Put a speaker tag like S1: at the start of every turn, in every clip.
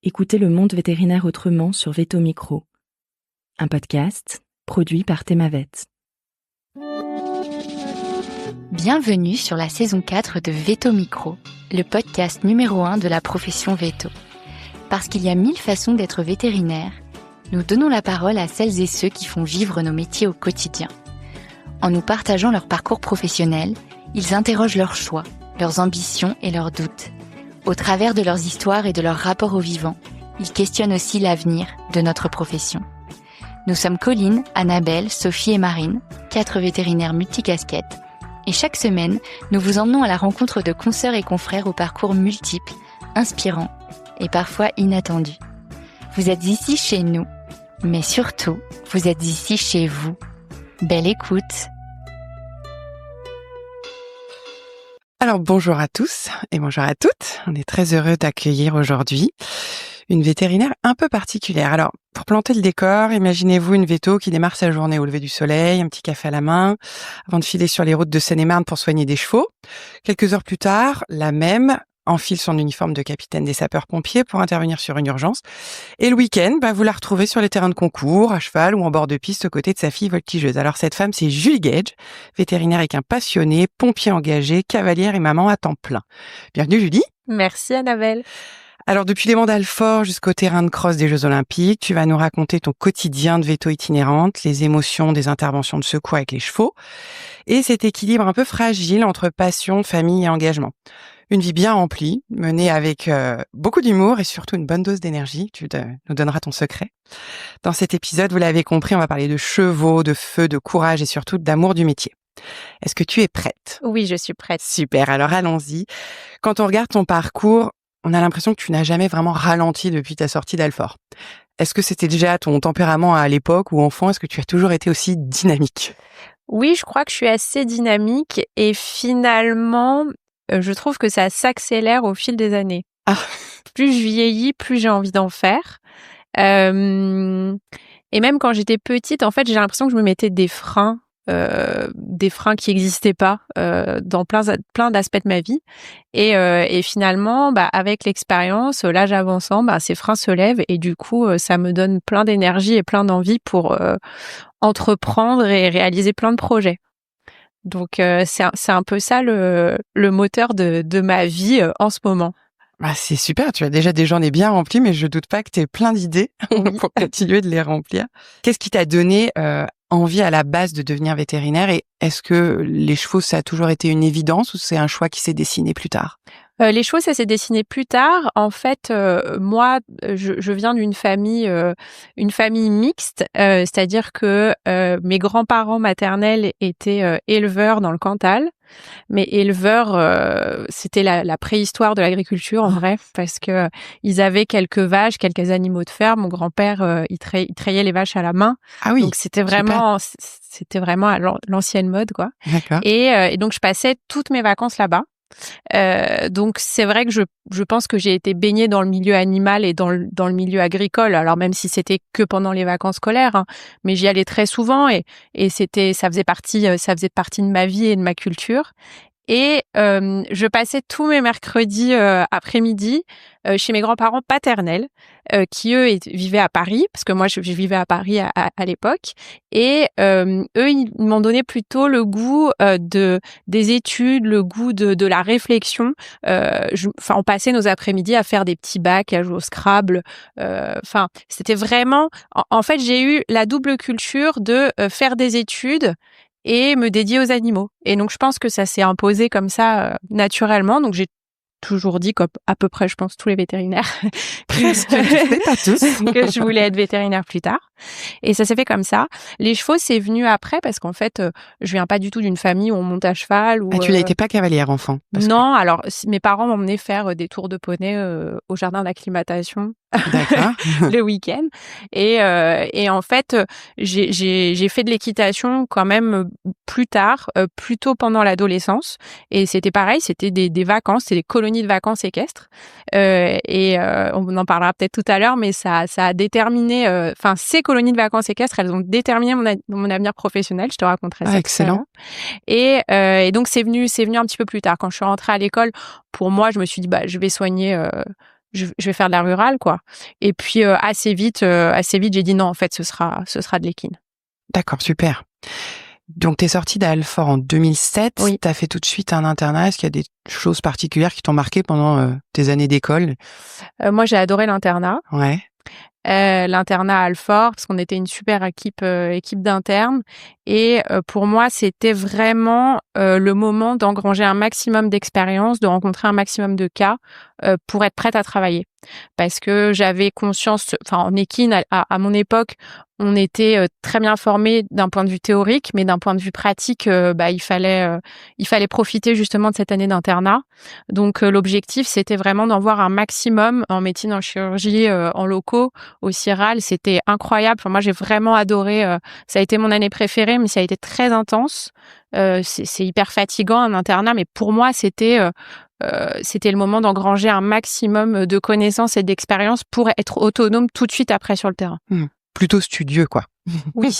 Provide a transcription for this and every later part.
S1: Écoutez le monde vétérinaire autrement sur Veto Micro, un podcast produit par Thémavet.
S2: Bienvenue sur la saison 4 de Veto Micro, le podcast numéro 1 de la profession veto. Parce qu'il y a 1000 façons d'être vétérinaire, nous donnons la parole à celles et ceux qui font vivre nos métiers au quotidien. En nous partageant leur parcours professionnel, ils interrogent leurs choix, leurs ambitions et leurs doutes. Au travers de leurs histoires et de leur rapport au vivant, ils questionnent aussi l'avenir de notre profession. Nous sommes Colline, Annabelle, Sophie et Marine, 4 vétérinaires multicasquettes, et chaque semaine, nous vous emmenons à la rencontre de consoeurs et confrères aux parcours multiples, inspirants et parfois inattendus. Vous êtes ici chez nous, mais surtout, vous êtes ici chez vous. Belle écoute!
S3: Alors bonjour à tous et bonjour à toutes. On est très heureux d'accueillir aujourd'hui une vétérinaire un peu particulière. Alors pour planter le décor, imaginez-vous une véto qui démarre sa journée au lever du soleil, un petit café à la main, avant de filer sur les routes de Seine-et-Marne pour soigner des chevaux. Quelques heures plus tard, la même enfile son uniforme de capitaine des sapeurs-pompiers pour intervenir sur une urgence. Et le week-end, vous la retrouvez sur les terrains de concours, à cheval ou en bord de piste aux côtés de sa fille voltigeuse. Alors cette femme, c'est Julie Gage, vétérinaire équin passionnée, pompier engagé, cavalière et maman à temps plein. Bienvenue Julie.
S4: Merci Annabelle.
S3: Alors depuis les mandales forts jusqu'au terrain de cross des Jeux Olympiques, tu vas nous raconter ton quotidien de véto itinérante, les émotions des interventions de secours avec les chevaux et cet équilibre un peu fragile entre passion, famille et engagement. Une vie bien remplie, menée avec beaucoup d'humour et surtout une bonne dose d'énergie. Tu nous donneras ton secret. Dans cet épisode, vous l'avez compris, on va parler de chevaux, de feu, de courage et surtout d'amour du métier. Est-ce que tu es prête ?
S4: Oui, je suis prête.
S3: Super, alors allons-y. Quand on regarde ton parcours, on a l'impression que tu n'as jamais vraiment ralenti depuis ta sortie d'Alfort. Est-ce que c'était déjà ton tempérament à l'époque ou enfant ? Est-ce que tu as toujours été aussi dynamique ?
S4: Oui, je crois que je suis assez dynamique et finalement, je trouve que ça s'accélère au fil des années.
S3: Ah.
S4: Plus je vieillis, plus j'ai envie d'en faire. Et même quand j'étais petite, en fait, j'ai l'impression que je me mettais des freins qui n'existaient pas dans plein d'aspects de ma vie. Et finalement, avec l'expérience, l'âge avançant, ces freins se lèvent et du coup, ça me donne plein d'énergie et plein d'envie pour entreprendre et réaliser plein de projets. Donc, c'est un peu ça le moteur de ma vie en ce moment.
S3: C'est super, tu as déjà des journées bien remplies, mais je doute pas que tu aies plein d'idées pour continuer de les remplir. Qu'est-ce qui t'a donné envie à la base de devenir vétérinaire et est-ce que les chevaux, ça a toujours été une évidence ou c'est un choix qui s'est dessiné plus tard ?
S4: Les chevaux, ça s'est dessiné plus tard. En fait, moi, je viens d'une famille mixte, c'est-à-dire que mes grands-parents maternels étaient éleveurs dans le Cantal. Mais éleveurs, c'était la préhistoire de l'agriculture en vrai, parce que ils avaient quelques vaches, quelques animaux de ferme. Mon grand-père, il trayait les vaches à la main.
S3: Ah oui.
S4: Donc c'était vraiment à l'ancienne mode, quoi.
S3: D'accord.
S4: Et donc je passais toutes mes vacances là-bas. Donc c'est vrai que je pense que j'ai été baignée dans le milieu animal et dans le milieu agricole. Alors même si c'était que pendant les vacances scolaires, mais j'y allais très souvent et ça faisait partie de ma vie et de ma culture. Et je passais tous mes mercredis après-midi chez mes grands-parents paternels qui eux vivaient à Paris parce que moi je vivais à Paris à l'époque et eux ils m'ont donné plutôt le goût des études, le goût de la réflexion. On passait nos après-midi à faire des petits bacs, à jouer au Scrabble. C'était vraiment en fait j'ai eu la double culture de faire des études et me dédier aux animaux. Et donc, je pense que ça s'est imposé comme ça, naturellement. Donc, j'ai toujours dit, comme à peu près, je pense, tous les vétérinaires,
S3: Presque, mais pas tous.
S4: que je voulais être vétérinaire plus tard. Et ça s'est fait comme ça. Les chevaux, c'est venu après parce qu'en fait, je viens pas du tout d'une famille où on monte à cheval.
S3: Tu n'étais pas cavalière enfant?
S4: Non, alors mes parents m'emmenaient faire des tours de poney au jardin d'acclimatation.
S3: D'accord.
S4: Le week-end. Et en fait, j'ai fait de l'équitation quand même plus tard, plutôt pendant l'adolescence. Et c'était pareil, c'était des vacances, c'était des colonies de vacances équestres. On en parlera peut-être tout à l'heure, mais ça a déterminé, ces colonies de vacances équestres, elles ont déterminé mon avenir professionnel. Je te raconterai ça.
S3: Excellent.
S4: Et donc c'est venu un petit peu plus tard. Quand je suis rentrée à l'école, pour moi, je me suis dit, je vais soigner je vais faire de la rurale, quoi. Et puis assez vite, j'ai dit non, en fait, ce sera de l'équine.
S3: D'accord, super. Donc, t'es sortie d'Alfort en 2007.
S4: Oui.
S3: T'as fait tout de suite un internat. Est-ce qu'il y a des choses particulières qui t'ont marqué pendant tes années d'école?
S4: Moi, j'ai adoré l'internat.
S3: Ouais.
S4: L'internat à Alfort, parce qu'on était une super équipe d'internes. Et pour moi, c'était vraiment le moment d'engranger un maximum d'expérience, de rencontrer un maximum de cas pour être prête à travailler. Parce que j'avais conscience, en équine, à mon époque, on était très bien formés d'un point de vue théorique, mais d'un point de vue pratique, il fallait profiter justement de cette année d'internat. Donc l'objectif, c'était vraiment d'en voir un maximum en médecine, en chirurgie, en locaux, au CIRAL. C'était incroyable. Moi, j'ai vraiment adoré. Ça a été mon année préférée, mais ça a été très intense. C'est hyper fatigant un internat, mais pour moi, c'était le moment d'engranger un maximum de connaissances et d'expérience pour être autonome tout de suite après sur le terrain.
S3: Plutôt studieux, quoi.
S4: Oui.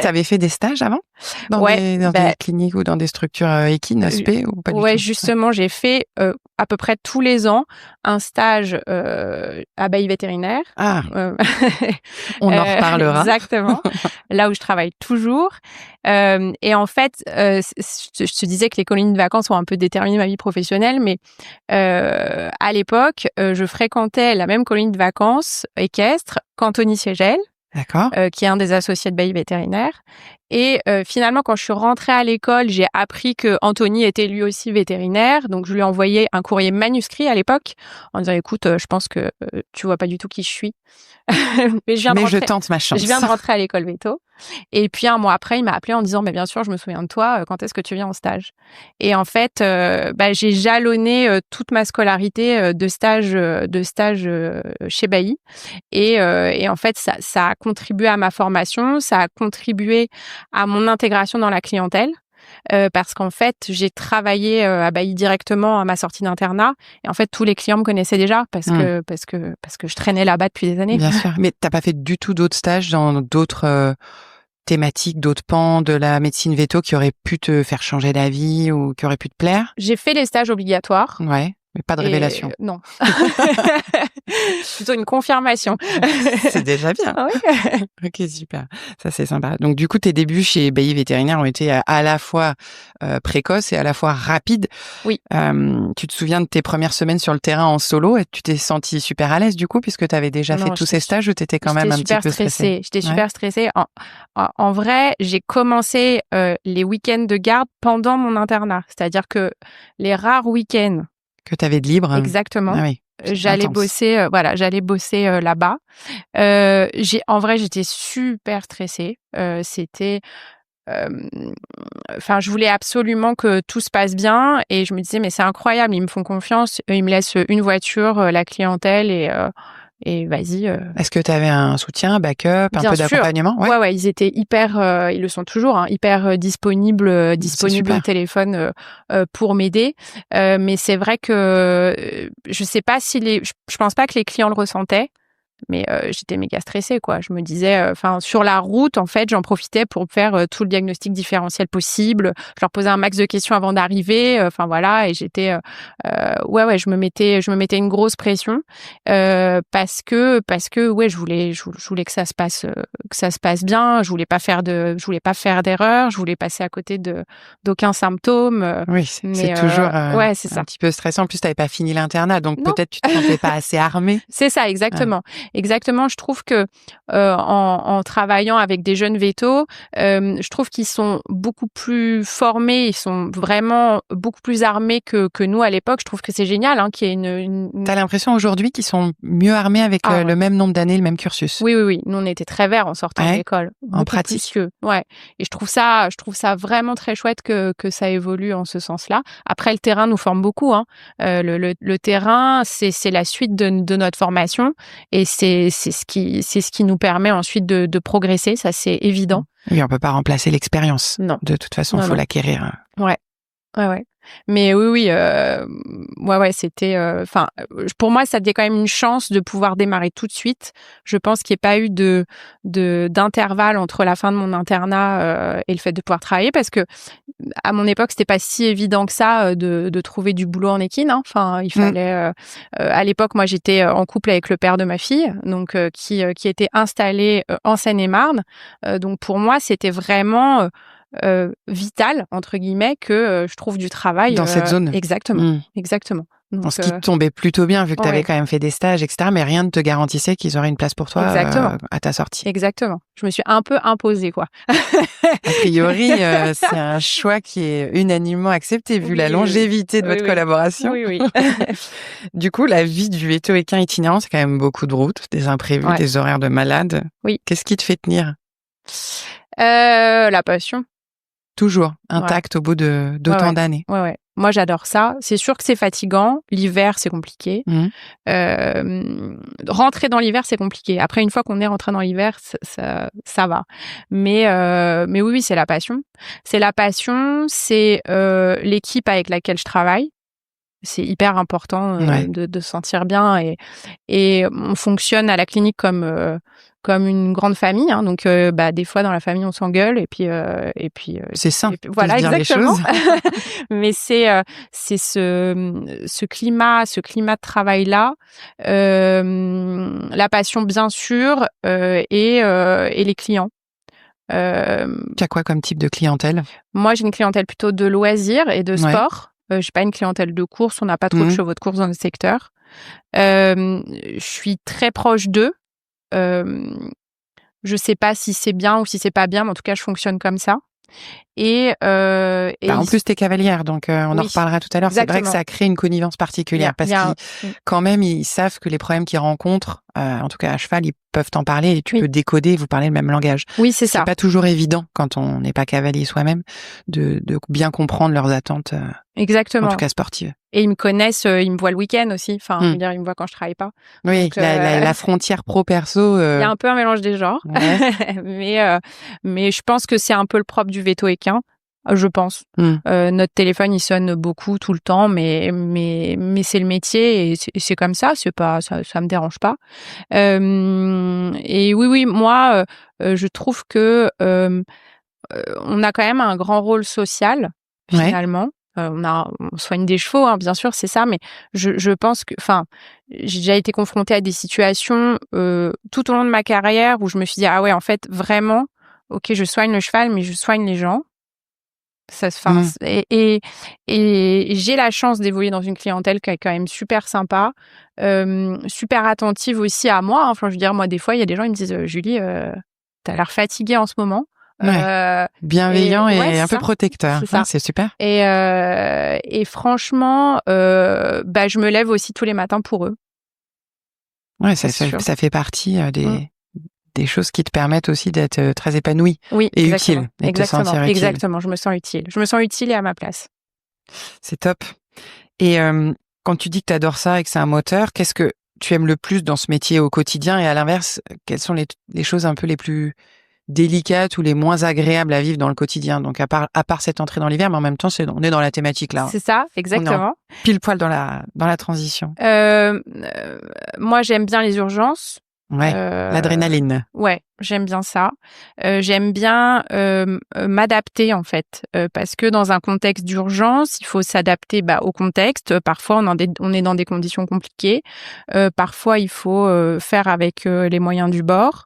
S3: T'avais fait des stages avant dans des cliniques ou dans des structures équines, hospé ou pas du tout?
S4: Ouais, justement, j'ai fait à peu près tous les ans un stage à Bailly Vétérinaire.
S3: Ah, on en reparlera.
S4: Exactement, là où je travaille toujours. Et en fait, je te disais que les colonies de vacances ont un peu déterminé ma vie professionnelle, mais à l'époque, je fréquentais la même colonie de vacances équestre qu'Anthony Siegel.
S3: D'accord.
S4: Qui est un des associés de Bailly Vétérinaire. Et finalement, quand je suis rentrée à l'école, j'ai appris que Anthony était lui aussi vétérinaire. Donc, je lui ai envoyé un courrier manuscrit à l'époque en disant, écoute, je pense que tu vois pas du tout qui je suis. Mais
S3: je tente ma chance.
S4: Je viens de rentrer à l'école véto. Et puis, un mois après, il m'a appelé en disant, mais bien sûr, je me souviens de toi. Quand est-ce que tu viens en stage? Et en fait, j'ai jalonné toute ma scolarité de stage chez Bailly. Et en fait, ça a contribué à ma formation, ça a contribué à mon intégration dans la clientèle. Parce qu'en fait, j'ai travaillé à Bailly directement à ma sortie d'internat. Et en fait, tous les clients me connaissaient déjà parce que je traînais là-bas depuis des années.
S3: Bien sûr. Mais t'as pas fait du tout d'autres stages dans d'autres thématiques, d'autres pans de la médecine véto qui auraient pu te faire changer d'avis ou qui auraient pu te plaire?
S4: J'ai fait les stages obligatoires.
S3: Ouais. Mais pas de révélation.
S4: Non. Plutôt une confirmation.
S3: C'est déjà bien.
S4: Oui.
S3: Ok, super. Ça, c'est sympa. Donc, du coup, tes débuts chez Bailly Vétérinaire ont été à la fois précoces et à la fois rapides.
S4: Oui.
S3: Tu te souviens de tes premières semaines sur le terrain en solo et tu t'es sentie super à l'aise du coup, puisque tu avais déjà fait tous ces stages ou tu étais quand même un petit peu stressée?
S4: J'étais super stressée. En vrai, j'ai commencé les week-ends de garde pendant mon internat. C'est-à-dire que les rares week-ends
S3: que tu avais de libre.
S4: Exactement.
S3: Ah oui.
S4: J'allais bosser, là-bas. En vrai, j'étais super stressée. Je voulais absolument que tout se passe bien et je me disais, mais c'est incroyable, ils me font confiance, ils me laissent une voiture, la clientèle et vas-y.
S3: Est-ce que tu avais un soutien, un backup, un peu d'accompagnement?
S4: Ouais, ils étaient hyper, ils le sont toujours, hyper disponibles au téléphone pour m'aider. Mais c'est vrai que je sais pas si je pense pas que les clients le ressentaient. Mais j'étais méga stressée, quoi. Je me disais, sur la route, en fait, j'en profitais pour faire tout le diagnostic différentiel possible. Je leur posais un max de questions avant d'arriver. Et j'étais, je me mettais une grosse pression parce que je voulais que ça se passe bien. Je voulais pas faire d'erreur. Je voulais passer à côté d'aucun symptôme.
S3: Oui, c'est toujours
S4: c'est ça.
S3: Un petit peu stressant. En plus, t'avais pas fini l'internat, donc peut-être tu te sentais pas assez armée.
S4: C'est ça, exactement. Ouais. Exactement, je trouve que en travaillant avec des jeunes vétos, je trouve qu'ils sont beaucoup plus formés, ils sont vraiment beaucoup plus armés que nous à l'époque. Je trouve que c'est génial qu'il y ait une...
S3: T'as l'impression aujourd'hui qu'ils sont mieux armés avec le même nombre d'années, le même cursus?
S4: Oui. Nous, on était très verts en sortant de l'école.
S3: En pratique.
S4: Ouais. Et je trouve ça vraiment très chouette que ça évolue en ce sens-là. Après, le terrain nous forme beaucoup. Le terrain, c'est la suite de notre formation et c'est ce qui nous permet ensuite de progresser, ça c'est évident.
S3: Oui, on peut pas remplacer l'expérience.
S4: Non.
S3: De toute façon, il faut l'acquérir.
S4: Ouais. Mais oui, ouais, c'était, enfin, pour moi, ça devait quand même une chance de pouvoir démarrer tout de suite. Je pense qu'il n'y ait pas eu d'intervalle entre la fin de mon internat et le fait de pouvoir travailler, parce que à mon époque, c'était pas si évident que ça de trouver du boulot en équine. Hein. Enfin, il fallait. À l'époque, moi, j'étais en couple avec le père de ma fille, donc qui était installé en Seine-et-Marne. Donc pour moi, c'était vraiment vital entre guillemets que je trouve du travail
S3: dans cette zone.
S4: Exactement. Donc,
S3: ce qui te tombait plutôt bien vu que tu avais
S4: ouais.
S3: quand même fait des stages, etc. Mais rien ne te garantissait qu'ils auraient une place pour toi à ta sortie.
S4: Exactement. Je me suis un peu imposée, quoi.
S3: A priori, c'est un choix qui est unanimement accepté vu la longévité de votre collaboration.
S4: Oui.
S3: Du coup, la vie du veto-équin itinérant, c'est quand même beaucoup de routes, des imprévus, des horaires de malade.
S4: Oui.
S3: Qu'est-ce qui te fait tenir?
S4: La passion.
S3: Toujours intacte au bout d'autant d'années.
S4: Ouais. Moi, j'adore ça. C'est sûr que c'est fatigant. L'hiver, c'est compliqué. Rentrer dans l'hiver, c'est compliqué. Après, une fois qu'on est rentré dans l'hiver, ça va. Mais oui, c'est la passion. C'est la passion, c'est l'équipe avec laquelle je travaille. C'est hyper important de se sentir bien et on fonctionne à la clinique comme une grande famille, hein. Donc des fois dans la famille on s'engueule et puis
S3: c'est sain.
S4: Voilà,
S3: de se dire
S4: exactement.
S3: les choses.
S4: Mais c'est ce climat de travail là, la passion bien sûr et les clients.
S3: Tu as quoi comme type de clientèle?
S4: Moi j'ai une clientèle plutôt de loisirs et de sport. J'ai pas une clientèle de course, on n'a pas trop de chevaux de course dans le secteur. Je suis très proche d'eux. Je sais pas si c'est bien ou si c'est pas bien, mais en tout cas, je fonctionne comme ça. Et
S3: en plus, t'es cavalière, donc on en reparlera tout à l'heure.
S4: Exactement.
S3: C'est vrai que ça crée une connivence particulière parce qu'ils, quand même, ils savent que les problèmes qu'ils rencontrent, en tout cas à cheval, ils peuvent t'en parler et tu peux décoder, vous parlez le même langage.
S4: Oui, c'est ça.
S3: C'est pas toujours évident quand on n'est pas cavalier soi-même de bien comprendre leurs attentes.
S4: Exactement.
S3: En tout cas sportives.
S4: Et ils me connaissent, ils me voient le week-end aussi. Enfin, je veux dire, ils me voient quand je travaille pas.
S3: Oui, donc, la frontière pro-perso.
S4: Il y a un peu un mélange des genres. Ouais. mais je pense que c'est un peu le propre du veto-équin. Je pense. Notre téléphone, il sonne beaucoup tout le temps, mais c'est le métier et c'est comme ça. C'est pas, ça me dérange pas. Et oui, moi, je trouve que on a quand même un grand rôle social finalement. On soigne des chevaux, hein, bien sûr, c'est ça, mais je pense que, enfin, j'ai déjà été confrontée à des situations tout au long de ma carrière où je me suis dit ah ouais, en fait, vraiment, ok, je soigne le cheval, mais je soigne les gens. Et j'ai la chance d'évoluer dans une clientèle qui est quand même super sympa, super attentive aussi à moi. Enfin, je veux dire, moi, des fois, il y a des gens qui me disent Julie, t'as l'air fatiguée en ce moment.
S3: Bienveillant et un peu protecteur. C'est super.
S4: Et franchement, je me lève aussi tous les matins pour eux.
S3: Ouais, ça fait partie des choses qui te permettent aussi d'être très épanouie et utile. Et te sentir utile.
S4: Exactement, je me sens utile. Je me sens utile et à ma place.
S3: C'est top. Et quand tu dis que tu adores ça et que c'est un moteur, qu'est-ce que tu aimes le plus dans ce métier au quotidien? Et à l'inverse, quelles sont les choses un peu les plus délicates ou les moins agréables à vivre dans le quotidien? Donc à part cette entrée dans l'hiver, mais en même temps, on est dans la thématique là.
S4: C'est ça, exactement.
S3: Pile poil dans la transition.
S4: Moi, j'aime bien les urgences.
S3: Ouais, l'adrénaline.
S4: Ouais, j'aime bien ça. J'aime bien m'adapter en fait, parce que dans un contexte d'urgence, il faut s'adapter au contexte. Parfois, on est dans des conditions compliquées. Parfois, il faut faire avec les moyens du bord.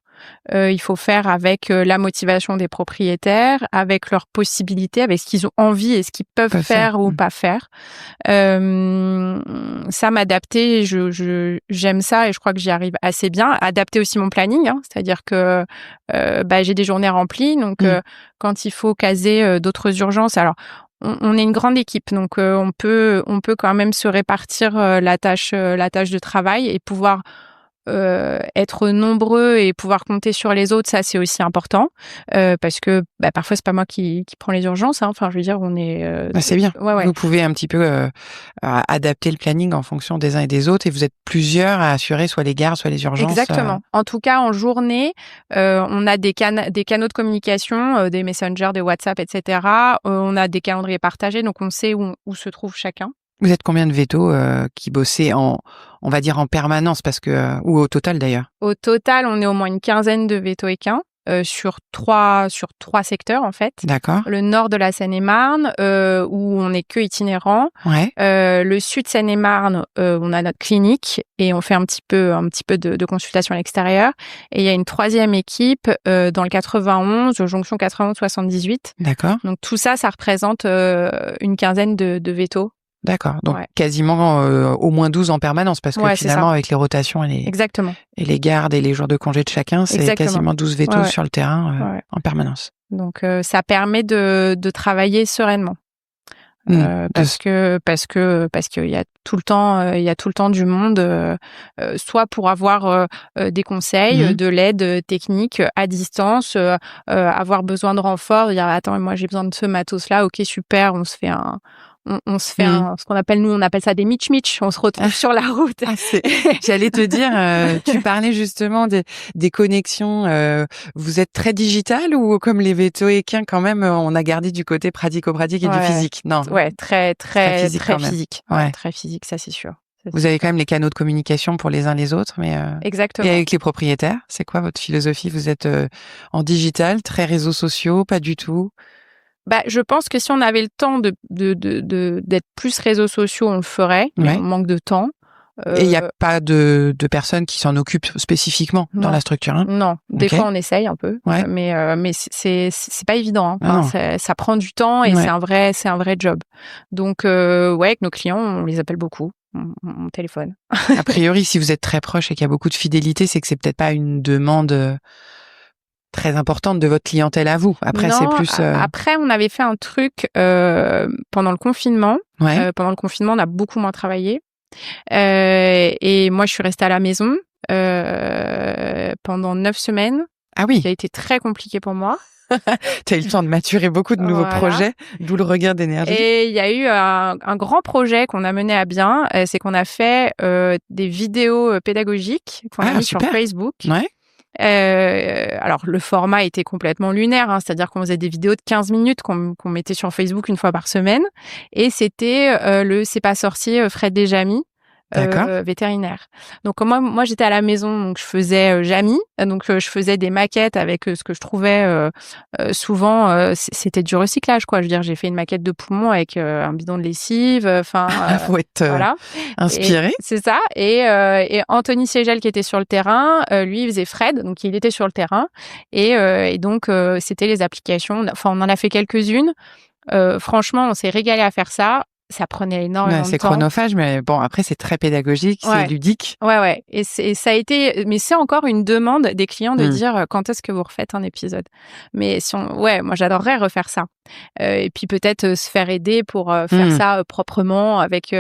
S4: Il faut faire avec la motivation des propriétaires, avec leurs possibilités, avec ce qu'ils ont envie et ce qu'ils peuvent faire ou pas faire. Ça, m'adapter, j'aime ça et je crois que j'y arrive assez bien. Adapter aussi mon planning, hein, c'est-à-dire que j'ai des journées remplies, donc quand il faut caser d'autres urgences, alors on est une grande équipe, donc on peut quand même se répartir la tâche de travail et pouvoir être nombreux et pouvoir compter sur les autres, ça c'est aussi important parce que parfois c'est pas moi qui prend les urgences. Hein. Enfin, je veux dire, on est.
S3: C'est bien.
S4: Ouais.
S3: Vous pouvez un petit peu adapter le planning en fonction des uns et des autres, et vous êtes plusieurs à assurer soit les gares, soit les urgences.
S4: Exactement. En tout cas, en journée, on a des canaux de communication, des messengers, des WhatsApp, etc. On a des calendriers partagés, donc on sait où se trouve chacun.
S3: Vous êtes combien de vétos qui bossaient on va dire en permanence, parce que ou au total d'ailleurs?
S4: Au total, on est au moins une quinzaine de vétoéquins sur trois secteurs en fait.
S3: D'accord.
S4: Le nord de la Seine-et-Marne où on n'est que itinérants.
S3: Ouais.
S4: Le sud Seine-et-Marne, on a notre clinique et on fait un petit peu de consultation à l'extérieur. Et il y a une troisième équipe dans le 91, jonction 91-78.
S3: D'accord.
S4: Donc tout ça représente une quinzaine de vétos.
S3: D'accord. Donc quasiment au moins 12 en permanence, parce que finalement avec les rotations
S4: Exactement.
S3: Et les gardes et les jours de congé de chacun, c'est quasiment 12 vétos sur le terrain en permanence.
S4: Donc ça permet de travailler sereinement. Parce qu'il y a tout le temps du monde, soit pour avoir des conseils, de l'aide technique à distance, avoir besoin de renfort, dire attends, moi j'ai besoin de ce matos là, ok super, on se fait ce qu'on appelle, nous on appelle ça des mitch, on se retrouve sur la route.
S3: J'allais te dire, tu parlais justement des connexions, vous êtes très digital ou comme les vétoéquins quand même, on a gardé du côté pratico-pratique et du physique? Non.
S4: Ouais, très physique.
S3: Ouais.
S4: Très physique, ça c'est sûr.
S3: Vous avez quand même les canaux de communication pour les uns les autres, mais
S4: exactement.
S3: Et avec les propriétaires, c'est quoi votre philosophie? Vous êtes en digital, très réseaux sociaux, pas du tout?
S4: Je pense que si on avait le temps d'être plus réseaux sociaux, on le ferait. Mais on manque de temps.
S3: Et il n'y a pas de personnes qui s'en occupent spécifiquement dans la structure, hein?
S4: Non. Des fois, on essaye un peu.
S3: Ouais.
S4: Mais c'est pas évident, hein. Ça prend du temps et c'est un vrai job. Donc, avec nos clients, on les appelle beaucoup. On téléphone.
S3: A priori, si vous êtes très proche et qu'il y a beaucoup de fidélité, c'est que c'est peut-être pas une demande très importante de votre clientèle à vous. Après,
S4: non,
S3: c'est plus.
S4: Après, on avait fait un truc pendant le confinement. Pendant le confinement, on a beaucoup moins travaillé. Et moi, je suis restée à la maison pendant 9 semaines.
S3: Ah oui.
S4: Ça a été très compliqué pour moi.
S3: Tu as eu le temps de maturer beaucoup de nouveaux projets, d'où le regain d'énergie.
S4: Et il y a eu un grand projet qu'on a mené à bien, c'est qu'on a fait des vidéos pédagogiques qu'on a mis sur Facebook.
S3: Ouais.
S4: Alors le format était complètement lunaire, hein, c'est-à-dire qu'on faisait des vidéos de 15 minutes qu'on mettait sur Facebook une fois par semaine, et c'était le C'est pas sorcier Fred Desjamis, vétérinaire. Donc moi j'étais à la maison, donc je faisais Jamy, donc je faisais des maquettes avec ce que je trouvais souvent c'était du recyclage, quoi. Je veux dire, j'ai fait une maquette de poumon avec un bidon de lessive, enfin
S3: faut être inspiré.
S4: C'est ça. Et Anthony Siegel qui était sur le terrain, lui il faisait Fred, donc il était sur le terrain, et donc c'était les applications. Enfin, on en a fait quelques-unes. Franchement, on s'est régalé à faire ça. Ça prenait énormément de temps.
S3: C'est chronophage, mais bon, après, c'est très pédagogique, c'est ludique.
S4: Ouais. Et ça a été, mais c'est encore une demande des clients de dire quand est-ce que vous refaites un épisode. Mais moi, j'adorerais refaire ça. Et puis peut-être se faire aider pour faire ça proprement avec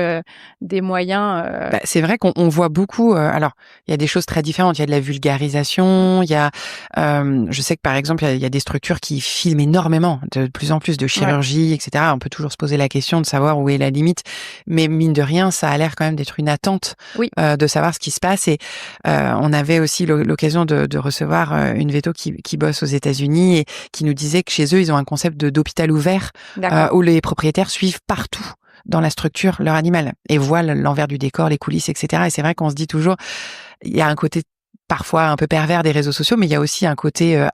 S4: des moyens.
S3: C'est vrai qu'on voit beaucoup. Alors, il y a des choses très différentes. Il y a de la vulgarisation. Il y a, je sais que par exemple, il y a des structures qui filment énormément, de plus en plus de chirurgie, etc. On peut toujours se poser la question de savoir où est la limite, mais mine de rien, ça a l'air quand même d'être une attente de savoir ce qui se passe. Et on avait aussi l'occasion de recevoir une véto qui bosse aux États-Unis et qui nous disait que chez eux, ils ont un concept d'hôpital ouvert où les propriétaires suivent partout dans la structure leur animal et voient l'envers du décor, les coulisses, etc. Et c'est vrai qu'on se dit toujours, il y a un côté parfois un peu pervers des réseaux sociaux, mais il y a aussi un côté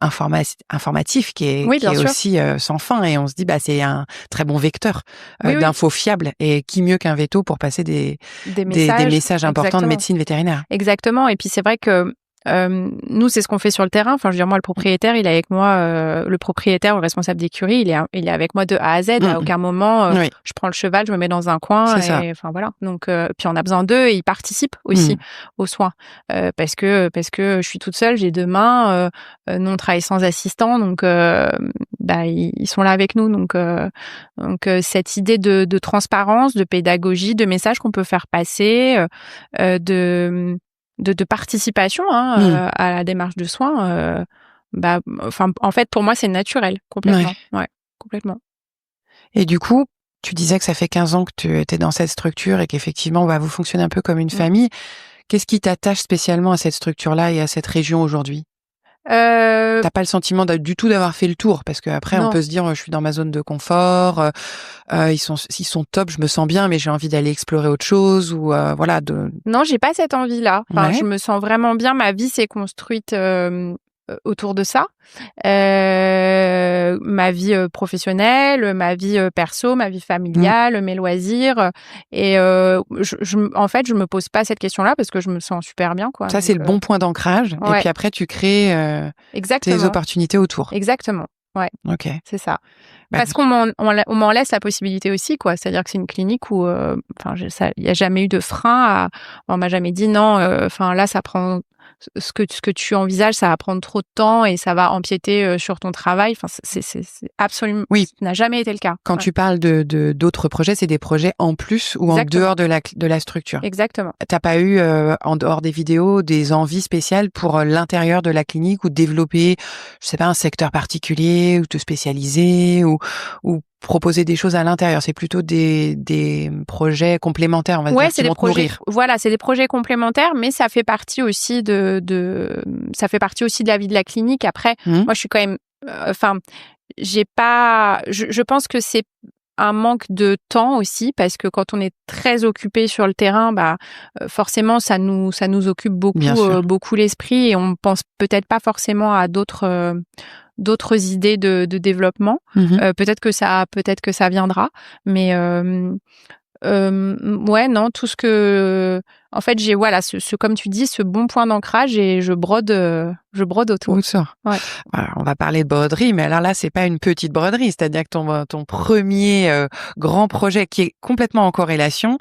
S3: informatif qui est aussi sans fin, et on se dit c'est un très bon vecteur d'infos fiables, et qui mieux qu'un véto pour passer des messages importants de médecine vétérinaire.
S4: Exactement. Et puis c'est vrai que nous, c'est ce qu'on fait sur le terrain. Enfin, je veux dire, moi, le propriétaire, il est avec moi, le propriétaire ou le responsable d'écurie, il est avec moi de A à Z. À aucun moment, je prends le cheval, je me mets dans un coin. Enfin, voilà. Donc, puis on a besoin d'eux, et ils participent aussi aux soins. Parce que je suis toute seule, j'ai 2 mains, nous, on travaille sans assistant, donc, ils sont là avec nous. Donc, cette idée de transparence, de pédagogie, de message qu'on peut faire passer, de participation à la démarche de soins, en fait, pour moi, c'est naturel, complètement. Ouais, complètement.
S3: Et du coup, tu disais que ça fait 15 ans que tu étais dans cette structure et qu'effectivement, vous fonctionnez un peu comme une famille. Qu'est-ce qui t'attache spécialement à cette structure-là et à cette région aujourd'hui? T'as pas le sentiment du tout d'avoir fait le tour? Parce qu'après, on peut se dire, je suis dans ma zone de confort, ils sont top, je me sens bien, mais j'ai envie d'aller explorer autre chose ou voilà.
S4: Non, j'ai pas cette envie-là. Enfin,
S3: Ouais.
S4: je me sens vraiment bien. Ma vie s'est construite autour de ça. Ma vie professionnelle, ma vie perso, ma vie familiale, mes loisirs. Et en fait, je me pose pas cette question-là parce que je me sens super bien, quoi.
S3: Ça,
S4: Donc,
S3: c'est le bon point d'ancrage.
S4: ouais.
S3: Et puis après, tu crées tes opportunités autour.
S4: Exactement. Ouais.
S3: Ok.
S4: C'est ça. Parce qu'on m'en laisse la possibilité aussi, quoi. C'est-à-dire que c'est une clinique où, il y a jamais eu de frein on m'a jamais dit non. Là, ça prend ce que tu envisages, ça va prendre trop de temps et ça va empiéter sur ton travail. Enfin, c'est absolument.
S3: Oui.
S4: Ça n'a jamais été le cas.
S3: Quand tu parles d'autres projets, c'est des projets en plus ou
S4: Exactement.
S3: en dehors de la structure.
S4: Exactement.
S3: T'as pas eu en dehors des vidéos des envies spéciales pour l'intérieur de la clinique ou développer, je sais pas, un secteur particulier ou te spécialiser ou proposer des choses à l'intérieur? C'est plutôt des projets complémentaires, on va dire, qui vont te nourrir.
S4: Voilà, c'est des projets complémentaires, mais ça fait partie aussi ça fait partie aussi de la vie de la clinique. Après, moi, je suis quand même, je pense que c'est un manque de temps aussi parce que quand on est très occupé sur le terrain, forcément ça nous occupe beaucoup l'esprit et on pense peut-être pas forcément à d'autres idées de développement. Peut-être que ça viendra, mais ouais, non, tout ce que en fait j'ai comme tu dis, ce bon point d'ancrage et je brode autour.
S3: Ouais. Voilà, on va parler de broderie, mais alors là c'est pas une petite broderie, c'est-à-dire que ton premier grand projet qui est complètement en corrélation,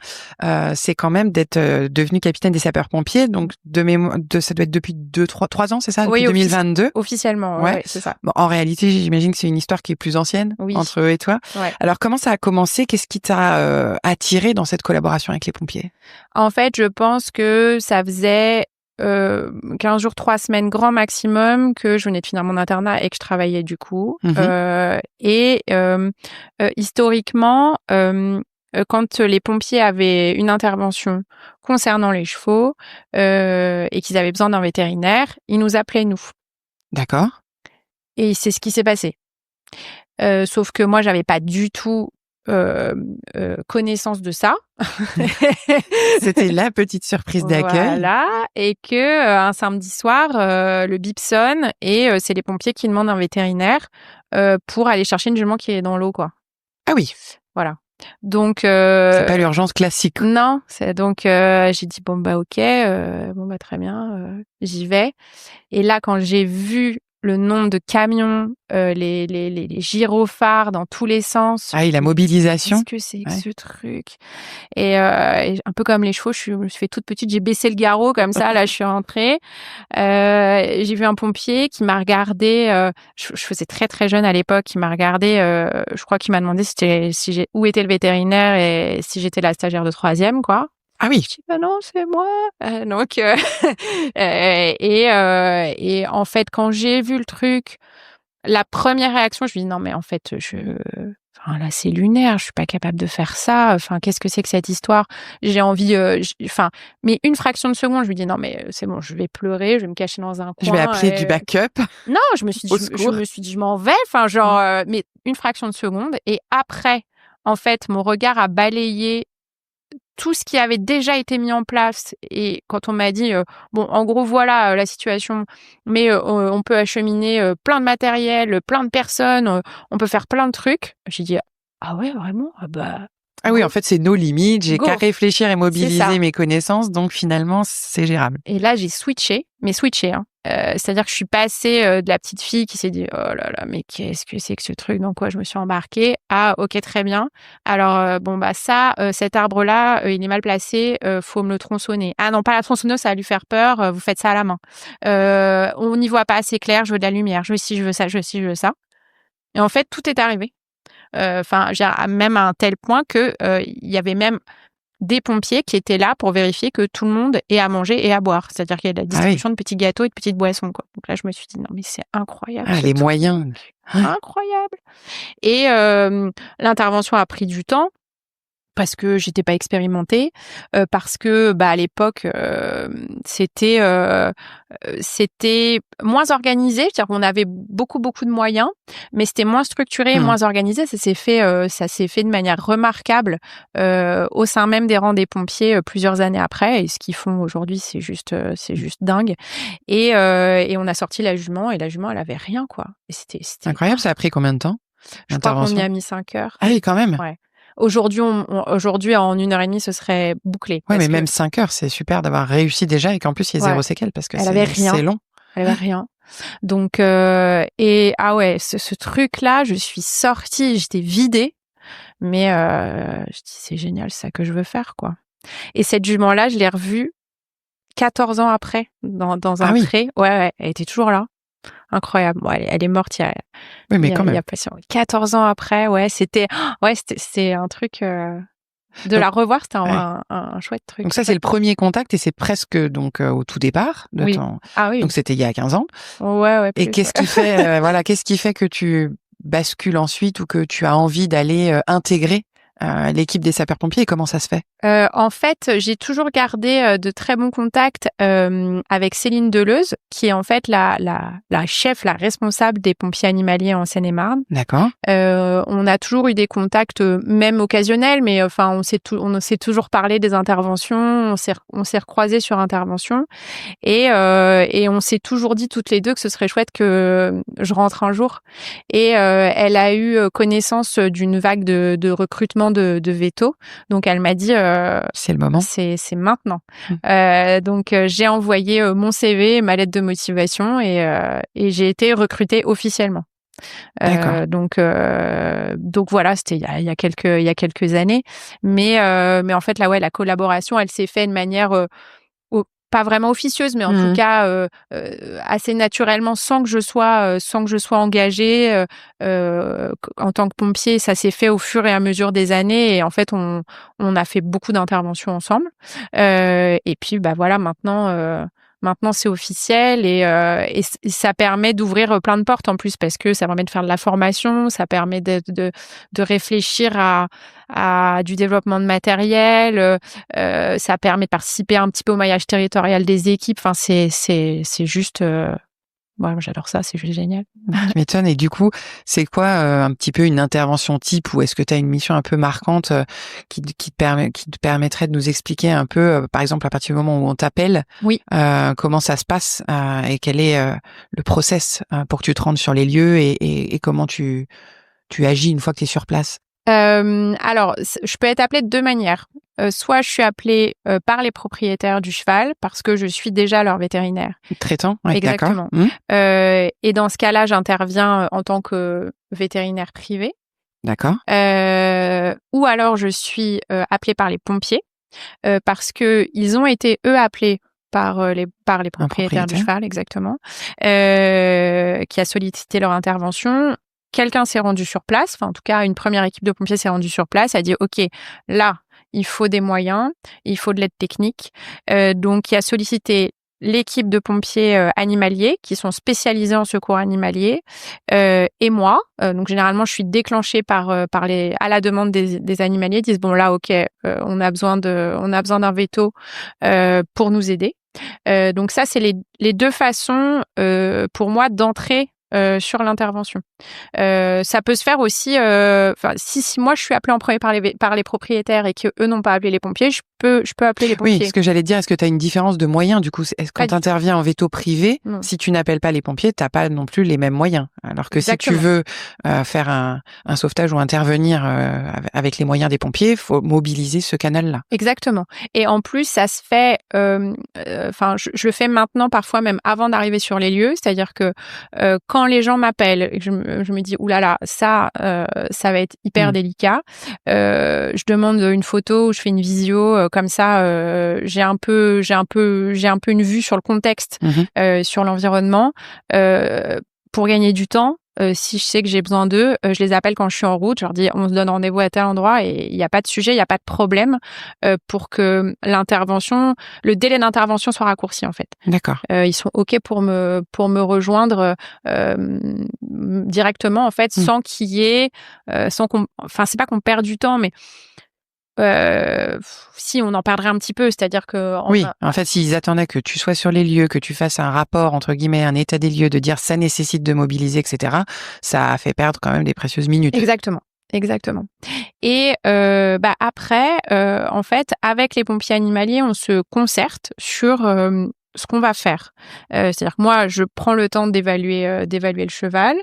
S3: c'est quand même d'être devenu capitaine des sapeurs-pompiers. Donc ça doit être depuis 3 ans, c'est ça? Depuis 2022.
S4: Officiellement, ouais, c'est ça.
S3: Bon, en réalité, j'imagine que c'est une histoire qui est plus ancienne entre eux et toi.
S4: Ouais.
S3: Alors comment ça a commencé? Qu'est-ce qui t'a attiré dans cette collaboration avec les pompiers?
S4: En fait, je pense que ça faisait 15 jours, 3 semaines grand maximum que je venais de finir mon internat et que je travaillais du coup. Historiquement, quand les pompiers avaient une intervention concernant les chevaux et qu'ils avaient besoin d'un vétérinaire, ils nous appelaient nous.
S3: D'accord.
S4: Et c'est ce qui s'est passé. Sauf que moi, j'avais pas du tout connaissance de ça.
S3: C'était la petite surprise d'accueil.
S4: Voilà, et que un samedi soir, le bip sonne et c'est les pompiers qui demandent un vétérinaire pour aller chercher une jument qui est dans l'eau, quoi.
S3: Ah oui.
S4: Voilà. Donc
S3: c'est pas l'urgence classique.
S4: Non, c'est donc j'ai dit ok, très bien, j'y vais. Et là, quand j'ai vu le nombre de camions, les gyrophares dans tous les sens.
S3: Ah, et la mobilisation.
S4: Qu'est-ce que c'est que ce truc? Et un peu comme les chevaux, je me suis fait toute petite, j'ai baissé le garrot comme ça, là je suis rentrée. J'ai vu un pompier qui m'a regardé, je faisais très très jeune à l'époque, qui m'a regardé, je crois qu'il m'a demandé où était le vétérinaire et si j'étais la stagiaire de 3e, quoi.
S3: Ah oui.
S4: Je dis non, c'est moi. Donc et en fait, quand j'ai vu le truc, la première réaction, je me dis non mais en fait là c'est lunaire, je suis pas capable de faire ça. Enfin, qu'est-ce que c'est que cette histoire? J'ai envie mais une fraction de seconde, je me dis non mais c'est bon, je vais pleurer, je vais me cacher dans un coin.
S3: Je vais appeler du backup.
S4: Non, je me suis dit je m'en vais, mais une fraction de seconde et après en fait, mon regard a balayé tout ce qui avait déjà été mis en place. Et quand on m'a dit en gros voilà la situation, mais on peut acheminer plein de matériel, plein de personnes, on peut faire plein de trucs, j'ai dit ah ouais vraiment,
S3: ah oui, en fait c'est nos limites, j'ai qu'à réfléchir et mobiliser mes connaissances, donc finalement c'est gérable.
S4: Et là j'ai switché hein. C'est-à-dire que je suis passée de la petite fille qui s'est dit oh là là mais qu'est-ce que c'est que ce truc dans quoi je me suis embarquée à ok très bien alors cet arbre là il est mal placé, faut me le tronçonner. Ah non pas la tronçonneuse, ça va lui faire peur, vous faites ça à la main. On n'y voit pas assez clair, je veux de la lumière, je veux ci, je veux ça, je veux ça. Et en fait tout est arrivé, même à un tel point que il y avait même des pompiers qui étaient là pour vérifier que tout le monde ait à manger et à boire. C'est-à-dire qu'il y a de la distribution de petits gâteaux et de petites boissons, quoi. Donc là, je me suis dit, non, mais c'est incroyable.
S3: Les moyens.
S4: Incroyable. Et l'intervention a pris du temps. Parce que j'étais pas expérimentée, parce que à l'époque c'était moins organisé, c'est-à-dire qu'on avait beaucoup de moyens, mais c'était moins structuré, moins organisé. Ça s'est fait de manière remarquable au sein même des rangs des pompiers plusieurs années après. Et ce qu'ils font aujourd'hui, c'est juste dingue. Et on a sorti la jument, et la jument, elle avait rien, quoi. Et c'était
S3: incroyable. Ça a pris combien de temps?
S4: Je crois qu'on y a mis 5 heures.
S3: Ah oui, quand même.
S4: Ouais. Aujourd'hui, en 1h30, ce serait bouclé.
S3: Oui, mais même 5 heures, c'est super d'avoir réussi déjà et qu'en plus, il y ait 0 séquelles parce que c'est long.
S4: Elle avait rien. Donc, ce truc-là, je suis sortie, j'étais vidée. Mais je dis, c'est génial, c'est ça que je veux faire, quoi. Et cette jument-là, je l'ai revue 14 ans après, dans un trait. Ouais, elle était toujours là. Incroyable. Bon, elle est morte il y a,
S3: quand même.
S4: Il y a 14 ans après. C'est un truc de la revoir, c'était un chouette truc.
S3: Donc ça, c'est le premier contact et c'est presque au tout départ de ton.
S4: Ah oui.
S3: Donc c'était il y a 15 ans.
S4: Ouais.
S3: Et qu'est-ce qui fait qu'est-ce qui fait que tu bascules ensuite ou que tu as envie d'aller intégrer l'équipe des sapeurs-pompiers, et comment ça se fait?
S4: En fait, j'ai toujours gardé de très bons contacts avec Céline Deleuze, qui est en fait la chef, la responsable des pompiers animaliers en Seine-et-Marne.
S3: D'accord.
S4: On a toujours eu des contacts, même occasionnels, mais enfin, on s'est toujours parlé des interventions, on s'est recroisés sur intervention, et on s'est toujours dit toutes les deux que ce serait chouette que je rentre un jour. Et elle a eu connaissance d'une vague de recrutement de vétos, donc elle m'a dit
S3: c'est le moment,
S4: c'est maintenant. Donc j'ai envoyé mon CV, ma lettre de motivation, et j'ai été recrutée officiellement. Donc voilà, c'était il y a quelques années, mais en fait la collaboration, elle s'est faite de manière pas vraiment officieuse, mais en tout cas assez naturellement, sans que je sois engagée en tant que pompier. Ça s'est fait au fur et à mesure des années, et en fait on a fait beaucoup d'interventions ensemble. Et puis voilà, maintenant c'est officiel, et ça permet d'ouvrir plein de portes en plus, parce que ça permet de faire de la formation, ça permet de réfléchir à du développement de matériel, ça permet de participer un petit peu au maillage territorial des équipes. Enfin, c'est juste moi j'adore ça, c'est juste génial.
S3: Tu m'étonnes. Et du coup, c'est quoi un petit peu une intervention type, ou est-ce que tu as une mission un peu marquante qui te permettrait de nous expliquer un peu, par exemple, à partir du moment où on t'appelle, comment ça se passe et quel est le process pour que tu te rendes sur les lieux, et comment tu agis une fois que tu es sur place?
S4: Alors, je peux être appelée de deux manières. Soit je suis appelée par les propriétaires du cheval, parce que je suis déjà leur vétérinaire.
S3: Traitant, oui,
S4: exactement. Et dans ce cas-là, j'interviens en tant que vétérinaire privé.
S3: D'accord.
S4: Ou alors je suis appelée par les pompiers, parce que ils ont été eux appelés par les propriétaires du cheval, exactement, qui a sollicité leur intervention. Quelqu'un s'est rendu sur place, enfin en tout cas une première équipe de pompiers s'est rendue sur place, a dit ok, là il faut des moyens, il faut de l'aide technique, donc il a sollicité l'équipe de pompiers animaliers qui sont spécialisés en secours animalier, et moi. Donc généralement je suis déclenchée à la demande des animaliers. Ils disent bon là ok, on a besoin d'un veto pour nous aider. Donc ça c'est les deux façons pour moi d'entrer sur l'intervention. Ça peut se faire aussi, si moi je suis appelée en premier par les propriétaires et que eux n'ont pas appelé les pompiers, je peux appeler les pompiers.
S3: Oui, ce que j'allais dire, est-ce que tu as une différence de moyens du coup? Est-ce que quand tu interviens en veto privé, si tu n'appelles pas les pompiers, tu n'as pas non plus les mêmes moyens? Alors que exactement. Si tu veux faire un sauvetage ou intervenir avec les moyens des pompiers, il faut mobiliser ce canal-là.
S4: Exactement. Et en plus, ça se fait, je le fais maintenant parfois même avant d'arriver sur les lieux, c'est-à-dire que quand les gens m'appellent, je me dis oulala, ça va être hyper délicat. Je demande une photo, je fais une visio, comme ça, j'ai un peu une vue sur le contexte, sur l'environnement, pour gagner du temps. si je sais que j'ai besoin d'eux, je les appelle quand je suis en route. Je leur dis, on se donne rendez-vous à tel endroit et il n'y a pas de sujet, il n'y a pas de problème pour que le délai d'intervention soit raccourci en fait.
S3: D'accord.
S4: Ils sont OK pour me rejoindre directement en fait, sans qu'il y ait, c'est pas qu'on perd du temps, mais si on en perdrait un petit peu, c'est-à-dire que
S3: en fait, s'ils attendaient que tu sois sur les lieux, que tu fasses un rapport entre guillemets, un état des lieux, de dire ça nécessite de mobiliser, etc. Ça a fait perdre quand même des précieuses minutes.
S4: Exactement. Et après, en fait, avec les pompiers animaliers, on se concerte sur ce qu'on va faire. C'est-à-dire que moi, je prends le temps d'évaluer le cheval.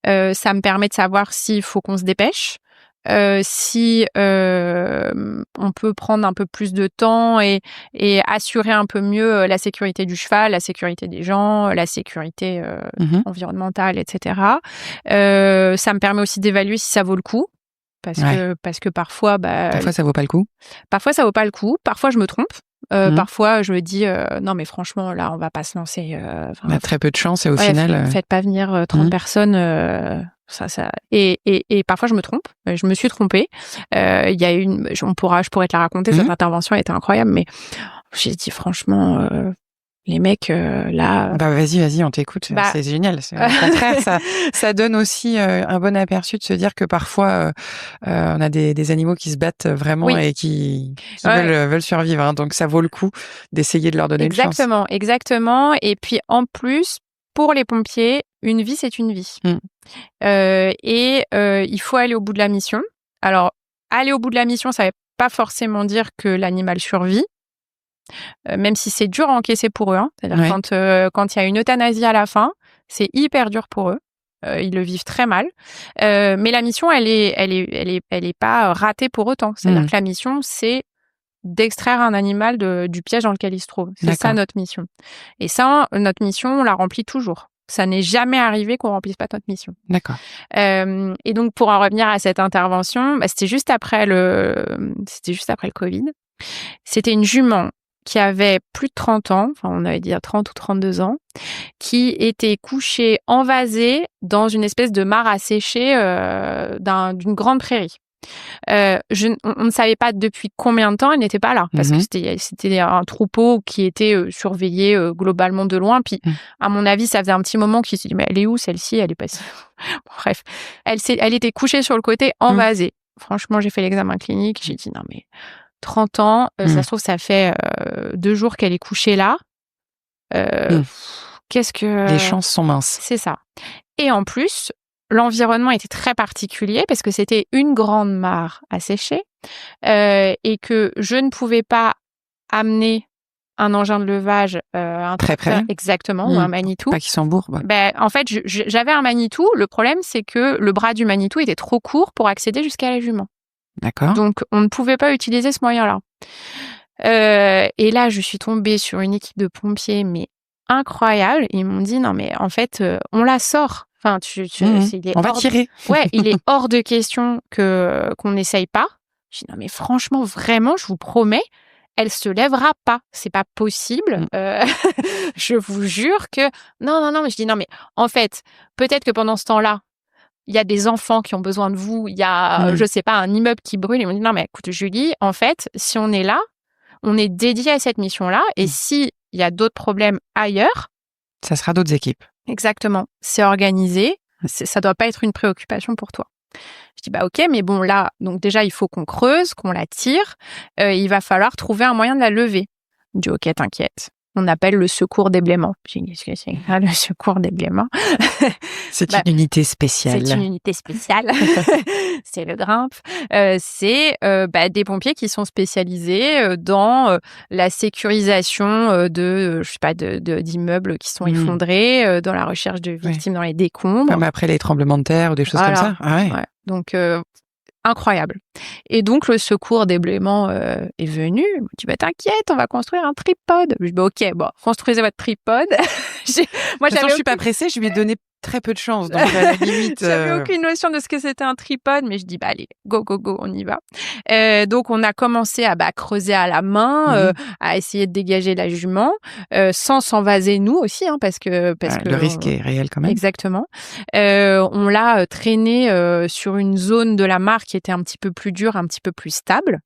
S4: Ça me permet de savoir s'il faut qu'on se dépêche. Si on peut prendre un peu plus de temps et assurer un peu mieux la sécurité du cheval, la sécurité des gens, la sécurité environnementale, etc. Ça me permet aussi d'évaluer si ça vaut le coup. Parce que parfois...
S3: Parfois, ça vaut pas le coup.
S4: Parfois, ça vaut pas le coup. Parfois, je me trompe. Parfois, je me dis, non, mais franchement, là, on va pas se lancer.
S3: On a très peu de chance et au final...
S4: Faites pas venir 30 personnes... Et parfois je me trompe, je me suis trompée. Il y a je pourrais te la raconter, cette intervention était incroyable, mais j'ai dit franchement, les mecs là.
S3: Bah vas-y, on t'écoute. C'est génial. Au contraire, ça donne aussi un bon aperçu de se dire que parfois on a des animaux qui se battent vraiment et qui veulent survivre. Hein, donc ça vaut le coup d'essayer de leur donner une chance.
S4: Exactement. Et puis en plus, pour les pompiers, une vie, c'est une vie. Il faut aller au bout de la mission. Alors, aller au bout de la mission, ça ne veut pas forcément dire que l'animal survit, même si c'est dur à encaisser pour eux. Hein. C'est-à-dire quand il y a une euthanasie à la fin, c'est hyper dur pour eux. Ils le vivent très mal. Mais la mission, elle est pas ratée pour autant. C'est-à-dire que la mission, c'est d'extraire un animal du piège dans lequel il se trouve. C'est ça notre mission. Et ça, notre mission, on la remplit toujours. Ça n'est jamais arrivé qu'on remplisse pas notre mission.
S3: D'accord.
S4: Et donc, pour en revenir à cette intervention, c'était juste après le Covid. C'était une jument qui avait plus de 30 ans, enfin, on avait dit 30 ou 32 ans, qui était couchée, envasée dans une espèce de mare asséchée d'une grande prairie. On ne savait pas depuis combien de temps elle n'était pas là, parce que c'était un troupeau qui était surveillé globalement de loin. Puis, à mon avis, ça faisait un petit moment qu'il s'est dit, mais elle est où celle-ci? Elle est passée. Bref, elle était couchée sur le côté, envasée. Franchement, j'ai fait l'examen clinique. J'ai dit, non mais 30 ans, ça se trouve, ça fait 2 jours qu'elle est couchée là. Qu'est-ce que...
S3: Les chances sont minces.
S4: C'est ça. Et en plus, l'environnement était très particulier parce que c'était une grande mare asséchée et que je ne pouvais pas amener un engin de levage, un
S3: très près,
S4: exactement, ou un Manitou.
S3: Pas qu'ils s'embourbent.
S4: En fait, j'avais un Manitou. Le problème, c'est que le bras du Manitou était trop court pour accéder jusqu'à la jument.
S3: D'accord.
S4: Donc, on ne pouvait pas utiliser ce moyen-là. Et là, je suis tombée sur une équipe de pompiers, mais incroyable. Ils m'ont dit, non, mais en fait, on la sort. Enfin,
S3: on va tirer.
S4: Ouais, il est hors de question qu'on n'essaye pas. Je dis, non, mais franchement, vraiment, je vous promets, elle se lèvera pas. C'est pas possible. Je vous jure que... Non. Mais je dis, non, mais en fait, peut-être que pendant ce temps-là, il y a des enfants qui ont besoin de vous. Il y a, je sais pas, un immeuble qui brûle. Ils m'ont dit, non, mais écoute, Julie, en fait, si on est là, on est dédié à cette mission-là. Et s'il y a d'autres problèmes ailleurs...
S3: Ça sera d'autres équipes.
S4: Exactement. C'est organisé. Ça doit pas être une préoccupation pour toi. Je dis, bah ok, mais bon, là, donc déjà, il faut qu'on creuse, qu'on la tire. Il va falloir trouver un moyen de la lever. Je dis, ok, t'inquiète. On appelle le secours déblaiement. J'ai dit, qu'est-ce que c'est que le secours déblaiement?
S3: C'est une unité spéciale.
S4: C'est une unité spéciale. C'est le grimpe. C'est des pompiers qui sont spécialisés dans la sécurisation d'immeubles qui sont effondrés, dans la recherche de victimes dans les décombres.
S3: Comme après les tremblements de terre ou des choses comme ça. Ah ouais.
S4: Donc, incroyable. Et donc, le secours déblaiement est venu. Il m'a dit, t'inquiète, on va construire un tripode. Je dis, ok, construisez votre tripode.
S3: Moi, je suis pas pressée, je lui ai donné très peu de chance. Donc, à la limite...
S4: J'avais aucune notion de ce que c'était un tripode, mais je dis, allez, go, on y va. Donc, on a commencé à creuser à la main, à essayer de dégager la jument, sans s'envaser nous aussi, hein, parce que
S3: le risque est réel quand même.
S4: Exactement. On l'a traîné sur une zone de la mare qui était un petit peu plus dure, un petit peu plus stable.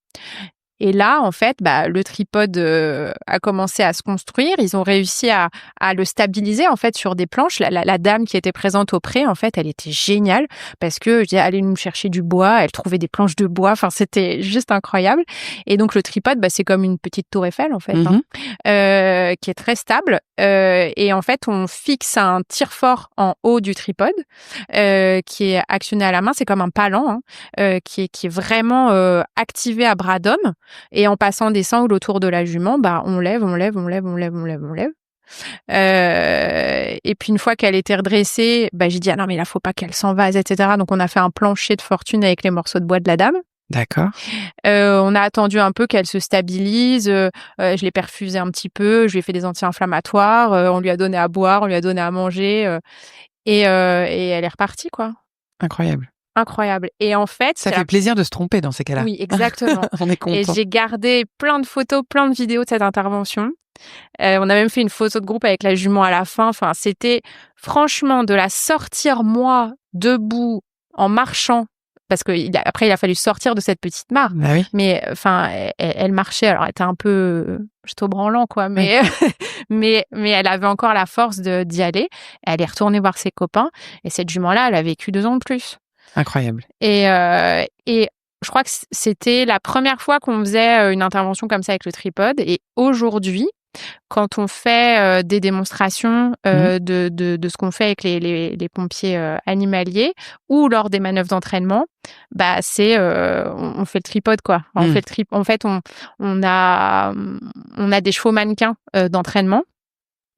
S4: Et là, en fait, le tripode a commencé à se construire. Ils ont réussi à le stabiliser en fait sur des planches. La dame qui était présente au pré, en fait, elle était géniale parce que je disais, allez nous chercher du bois. Elle trouvait des planches de bois. Enfin, c'était juste incroyable. Et donc le tripode, c'est comme une petite tour Eiffel en fait, qui est très stable. Et en fait, on fixe un tire-fort en haut du tripode qui est actionné à la main. C'est comme un palan qui est vraiment activé à bras d'homme. Et en passant des sangles autour de la jument, on lève. Et puis une fois qu'elle était redressée, j'ai dit, ah non, mais là, faut pas qu'elle s'envase, etc. Donc on a fait un plancher de fortune avec les morceaux de bois de la dame.
S3: D'accord.
S4: On a attendu un peu qu'elle se stabilise. Je l'ai perfusée un petit peu. Je lui ai fait des anti-inflammatoires. On lui a donné à boire, on lui a donné à manger. Et elle est repartie, quoi.
S3: Incroyable.
S4: Et en fait...
S3: Ça fait plaisir de se tromper dans ces cas-là.
S4: Oui, exactement.
S3: On est content.
S4: Et j'ai gardé plein de photos, plein de vidéos de cette intervention. On a même fait une photo de groupe avec la jument à la fin. Enfin, c'était franchement de la sortir, moi, debout, en marchant. Parce que après, il a fallu sortir de cette petite mare.
S3: Bah oui.
S4: Mais enfin, elle marchait. Alors, elle était un peu juste au branlant, quoi. Mais, mais elle avait encore la force d'y aller. Elle est retournée voir ses copains. Et cette jument-là, elle a vécu 2 ans de plus.
S3: Incroyable.
S4: Et je crois que c'était la première fois qu'on faisait une intervention comme ça avec le tripode. Et aujourd'hui, quand on fait des démonstrations de ce qu'on fait avec les pompiers animaliers ou lors des manœuvres d'entraînement, c'est on fait le tripode, quoi. On fait en fait, on a des chevaux mannequins d'entraînement.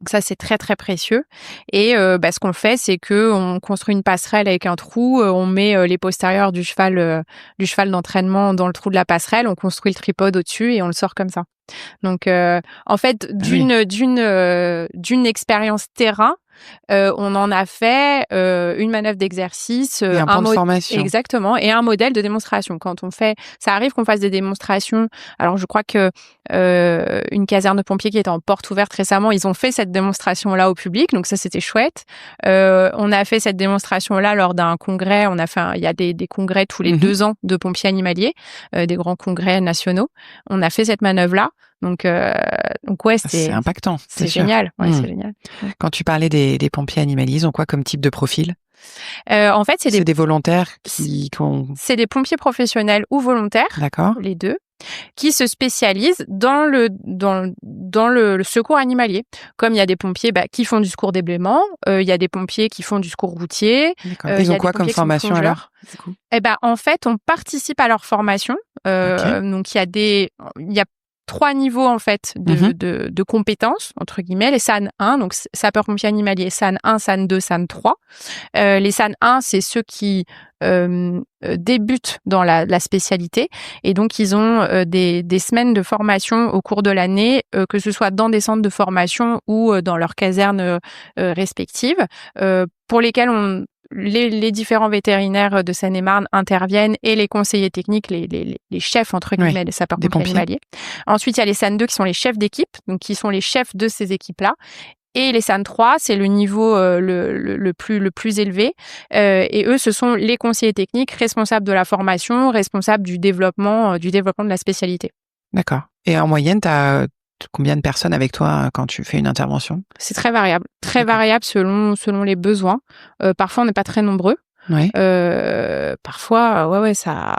S4: Donc ça, c'est très, très précieux. Et ce qu'on fait, c'est que on construit une passerelle avec un trou, on met les postérieurs du cheval d'entraînement dans le trou de la passerelle, on construit le tripode au-dessus et on le sort comme ça. Donc, en fait, d'une expérience terrain, on en a fait une manœuvre d'exercice,
S3: et un plan de formation.
S4: Exactement, et un modèle de démonstration. Quand on fait, ça arrive qu'on fasse des démonstrations. Alors, je crois que une caserne de pompiers qui était en porte ouverte récemment, ils ont fait cette démonstration-là au public, donc ça c'était chouette. On a fait cette démonstration-là lors d'un congrès. Il y a des congrès tous les 2 ans de pompiers animaliers, des grands congrès nationaux. On a fait cette manœuvre-là. Donc ouais,
S3: c'est impactant.
S4: C'est génial. Ouais, c'est génial.
S3: Quand tu parlais des pompiers animaliers, ils ont quoi comme type de profil?
S4: En fait, c'est
S3: des volontaires
S4: c'est des pompiers professionnels ou volontaires.
S3: D'accord.
S4: Les deux, qui se spécialisent dans le secours animalier. Comme il y a des pompiers qui font du secours d'éblaiement, il y a des pompiers qui font du secours routier.
S3: Ils ont quoi comme formation alors?
S4: En fait, on participe à leur formation. Donc il y a 3 niveaux en fait de compétences entre guillemets. Les SAN 1, donc sapeurs-pompiers animaliers, SAN 1, SAN 2, SAN 3. Les SAN 1, c'est ceux qui débutent dans la spécialité, et donc ils ont des semaines de formation au cours de l'année, que ce soit dans des centres de formation ou dans leurs casernes respectives, pour lesquelles les différents vétérinaires de Seine-et-Marne interviennent, et les conseillers techniques, les chefs entre guillemets des sapeurs-pompiers animaliers. Ensuite, il y a les SAN 2 qui sont les chefs d'équipe, donc qui sont les chefs de ces équipes-là. Et les SAN 3, c'est le niveau le plus élevé. Et eux, ce sont les conseillers techniques, responsables de la formation, responsables du développement de la spécialité.
S3: D'accord. Et en moyenne, tu as combien de personnes avec toi quand tu fais une intervention?
S4: C'est très variable. Très variable selon les besoins. Parfois, on n'est pas très nombreux.
S3: Ouais.
S4: Parfois, ça...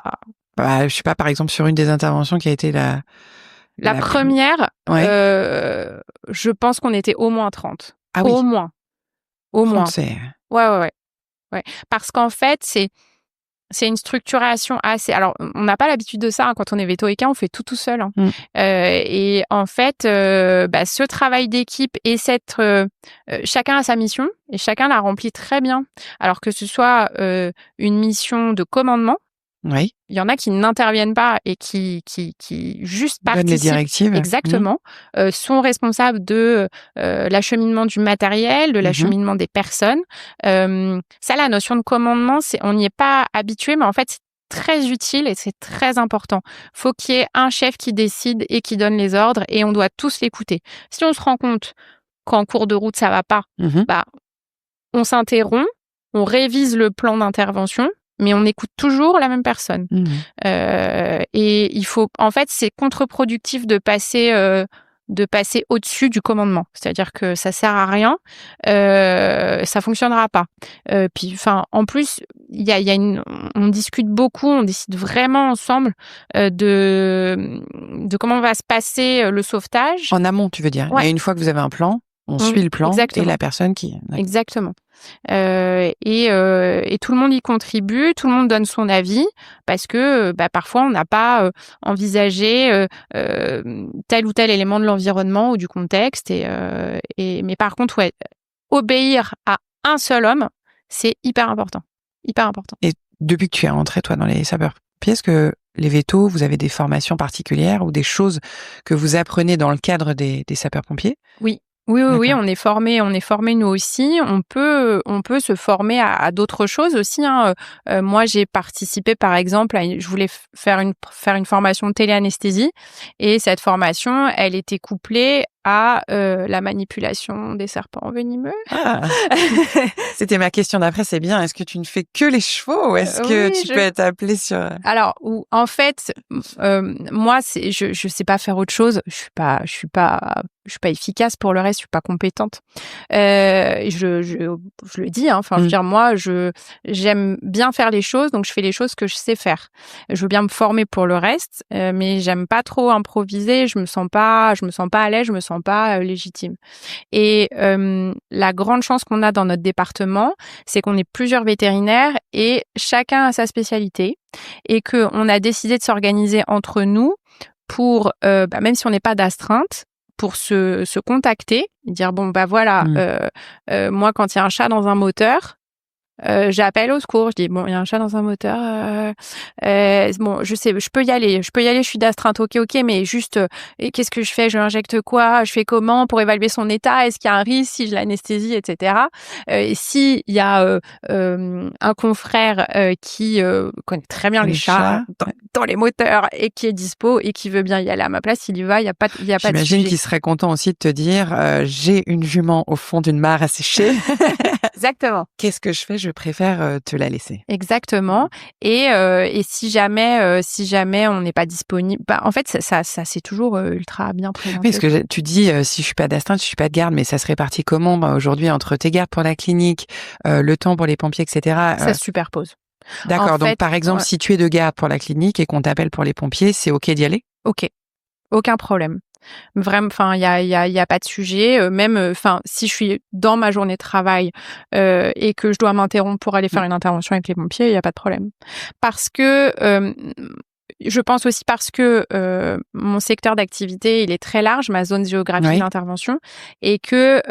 S3: je sais pas, par exemple, sur une des interventions qui a été
S4: la première,
S3: ouais.
S4: Je pense qu'on était au moins 30.
S3: Ah oui.
S4: Au moins. 30,
S3: c'est...
S4: Ouais. Parce qu'en fait, c'est une structuration assez... Alors, on n'a pas l'habitude de ça. Quand on est véto-équin, on fait tout seul. Et en fait, ce travail d'équipe et chacun a sa mission et chacun la remplit très bien. Alors que ce soit une mission de commandement,
S3: Oui.
S4: Il y en a qui n'interviennent pas et qui juste
S3: Donne les
S4: participent.
S3: directives.
S4: Exactement. Sont responsables de l'acheminement du matériel, de
S3: Mhm.
S4: l'acheminement des personnes. Ça, la notion de commandement, on n'y est pas habitué, mais en fait, c'est très utile et c'est très important. Faut qu'il y ait un chef qui décide et qui donne les ordres et on doit tous l'écouter. Si on se rend compte qu'en cours de route, ça va pas,
S3: Mhm.
S4: on s'interrompt, on révise le plan d'intervention, mais on écoute toujours la même personne.
S3: Mhm.
S4: Et il faut, en fait, c'est contre-productif de passer au-dessus du commandement. C'est-à-dire que ça sert à rien, ça fonctionnera pas. Puis, enfin, en plus, on discute beaucoup, on décide vraiment ensemble de comment va se passer le sauvetage.
S3: En amont, tu veux dire.
S4: Ouais.
S3: Et une fois que vous avez un plan, on suit le plan
S4: Exactement.
S3: et la personne qui...
S4: Exactement. Et tout le monde y contribue, tout le monde donne son avis parce que parfois on n'a pas envisagé tel ou tel élément de l'environnement ou du contexte. Mais par contre, ouais, obéir à un seul homme, c'est hyper important. Hyper important.
S3: Et depuis que tu es rentré, toi, dans les sapeurs-pompiers, est-ce que les vétos, vous avez des formations particulières ou des choses que vous apprenez dans le cadre des sapeurs-pompiers?
S4: Oui,
S3: D'accord.
S4: on est formés nous aussi. On peut se former à d'autres choses aussi, hein. Moi, j'ai participé, par exemple, je voulais faire une formation de téléanesthésie et cette formation, elle était couplée à la manipulation des serpents venimeux.
S3: Ah, c'était ma question d'après, c'est bien. Est-ce que tu ne fais que les chevaux ou est-ce que
S4: Oui,
S3: tu peux être appelée sur...
S4: Alors, en fait, moi, je sais pas faire autre chose. Je suis pas efficace pour le reste. Je suis pas compétente. Je le dis, hein. Enfin, je veux dire, moi, j'aime bien faire les choses, donc je fais les choses que je sais faire. Je veux bien me former pour le reste, mais j'aime pas trop improviser. Je me sens pas à l'aise. Je me sens pas légitime. Et la grande chance qu'on a dans notre département, c'est qu'on est plusieurs vétérinaires et chacun a sa spécialité et qu'on a décidé de s'organiser entre nous pour, même si on n'est pas d'astreinte, pour se contacter et dire bon voilà, moi quand il y a un chat dans un moteur, j'appelle au secours, je dis bon, il y a un chat dans un moteur, bon, je sais, je peux y aller, je suis d'astreinte, ok, mais juste, qu'est-ce que je fais, je l'injecte quoi, je fais comment pour évaluer son état, est-ce qu'il y a un risque si je l'anesthésie, etc. Et si il y a un confrère qui connaît très bien les chats dans les moteurs et qui est dispo et qui veut bien y aller à ma place, il y va, il y a pas de sujet.
S3: J'imagine qu'il serait content aussi de te dire j'ai une jument au fond d'une mare à sécher.
S4: Exactement.
S3: Qu'est-ce que je fais? Je préfère te la laisser.
S4: Exactement. Et si jamais on n'est pas disponible, en fait ça c'est toujours ultra bien présenté.
S3: Oui, parce que tu dis si je suis pas d'astreinte, je suis pas de garde, mais ça se répartit comment aujourd'hui entre tes gardes pour la clinique, le temps pour les pompiers, etc.
S4: Ça se superpose.
S3: D'accord. Donc par exemple, si tu es de garde pour la clinique et qu'on t'appelle pour les pompiers, c'est ok d'y aller?
S4: Ok. Aucun problème. Vraiment, enfin, il y a pas de sujet. Même, enfin, si je suis dans ma journée de travail et que je dois m'interrompre pour aller faire une intervention avec les pompiers, il y a pas de problème. Parce que je pense aussi parce que mon secteur d'activité, il est très large, ma zone géographique d'intervention, et que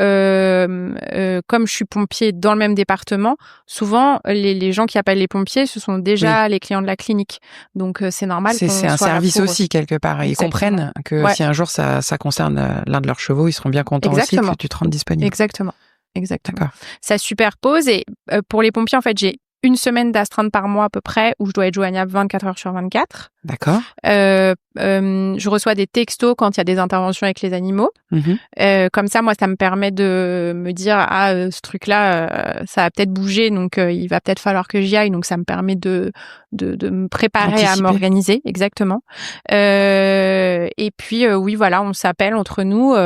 S4: comme je suis pompier dans le même département, souvent les gens qui appellent les pompiers, ce sont déjà les clients de la clinique. Donc c'est normal.
S3: C'est un service aussi quelque part. Ils comprennent que si un jour ça concerne l'un de leurs chevaux, ils seront bien contents aussi que tu te rendes disponible.
S4: Exactement.
S3: D'accord.
S4: Ça superpose et pour les pompiers, en fait, j'ai une semaine d'astreinte par mois à peu près où je dois être joignable 24 heures sur 24.
S3: D'accord.
S4: Je reçois des textos quand il y a des interventions avec les animaux. Comme ça, moi, ça me permet de me dire ce truc-là, ça va peut-être bouger, donc il va peut-être falloir que j'y aille. Donc ça me permet de me préparer à m'organiser, exactement. Et puis oui, voilà, on s'appelle entre nous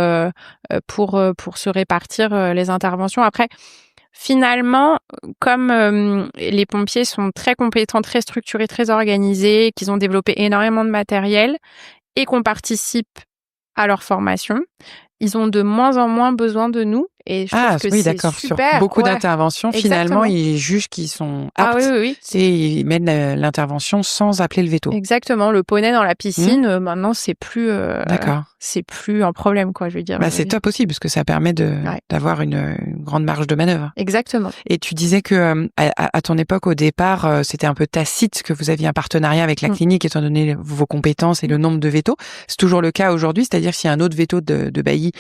S4: pour se répartir les interventions. Après. Finalement, comme les pompiers sont très compétents, très structurés, très organisés, qu'ils ont développé énormément de matériel et qu'on participe à leur formation, ils ont de moins en moins besoin de nous Et je trouve que
S3: oui,
S4: c'est
S3: d'accord.
S4: super.
S3: Sur beaucoup
S4: Ouais,
S3: d'interventions,
S4: exactement.
S3: finalement, ils jugent qu'ils sont
S4: Ah
S3: aptes
S4: oui.
S3: et ils mènent l'intervention sans appeler le veto.
S4: Exactement. Le poney dans la piscine, maintenant, c'est plus
S3: D'accord.
S4: un problème, quoi, je veux dire.
S3: C'est top aussi parce que ça permet
S4: Ouais.
S3: d'avoir une grande marge de manœuvre.
S4: Exactement.
S3: Et tu disais que à ton époque, au départ, c'était un peu tacite que vous aviez un partenariat avec la clinique étant donné vos compétences et le nombre de vétos. C'est toujours le cas aujourd'hui, c'est-à-dire s'il y a un autre veto de bailli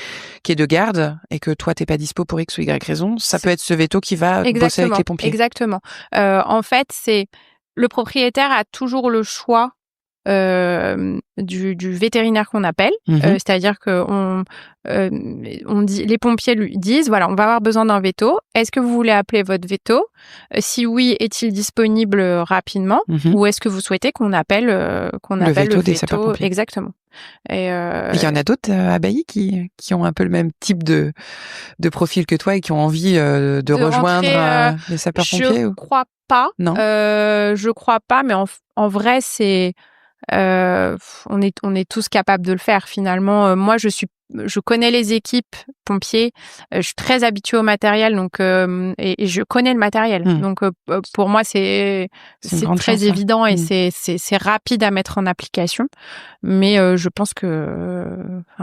S3: qui est de garde et que toi t'es pas dispo pour X ou Y raison, ça peut être ce veto qui va bosser avec les pompiers.
S4: Exactement. En fait, c'est le propriétaire a toujours le choix du vétérinaire qu'on appelle, c'est-à-dire que on dit, les pompiers lui disent voilà, on va avoir besoin d'un veto. Est-ce que vous voulez appeler votre veto? Si oui, est-il disponible rapidement? Ou est-ce que vous souhaitez qu'on appelle le veto
S3: des sapeurs-pompiers?
S4: Exactement. Et
S3: il y en a d'autres à Bailly qui ont un peu le même type de profil que toi et qui ont envie de rejoindre les sapeurs-pompiers?
S4: Je crois pas.
S3: Non.
S4: Je crois pas, mais en vrai, c'est on est tous capables de le faire finalement. Moi, je connais les équipes pompiers. Je suis très habituée au matériel, donc et je connais le matériel. Donc pour moi, c'est très évident et c'est rapide à mettre en application. Mais je pense que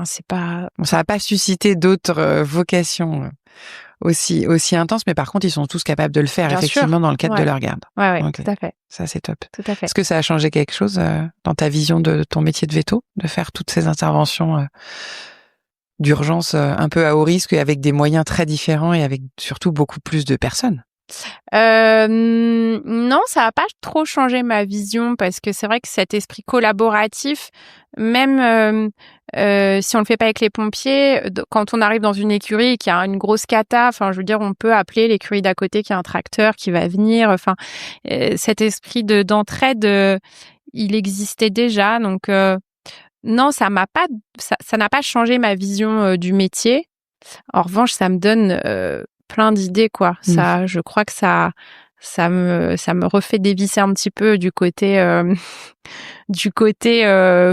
S4: c'est pas.
S3: Ça n'a pas suscité d'autres vocations aussi intenses, mais par contre, ils sont tous capables de le faire, effectivement, dans le cadre de leur garde.
S4: Ouais,
S3: Okay.
S4: Tout à fait.
S3: Ça, c'est top.
S4: Tout à fait.
S3: Est-ce que ça a changé quelque chose dans ta vision de ton métier de veto, de faire toutes ces interventions d'urgence un peu à haut risque et avec des moyens très différents et avec surtout beaucoup plus de personnes?
S4: Non, ça n'a pas trop changé ma vision parce que c'est vrai que cet esprit collaboratif, même si on le fait pas avec les pompiers, quand on arrive dans une écurie et qu'il y a une grosse cata, enfin, je veux dire, on peut appeler l'écurie d'à côté qui a un tracteur qui va venir. Enfin, cet esprit d'entraide, il existait déjà. Donc, non, ça n'a pas changé ma vision du métier. En revanche, ça me donne plein d'idées, quoi. Ça, je crois que ça me refait dévisser un petit peu du côté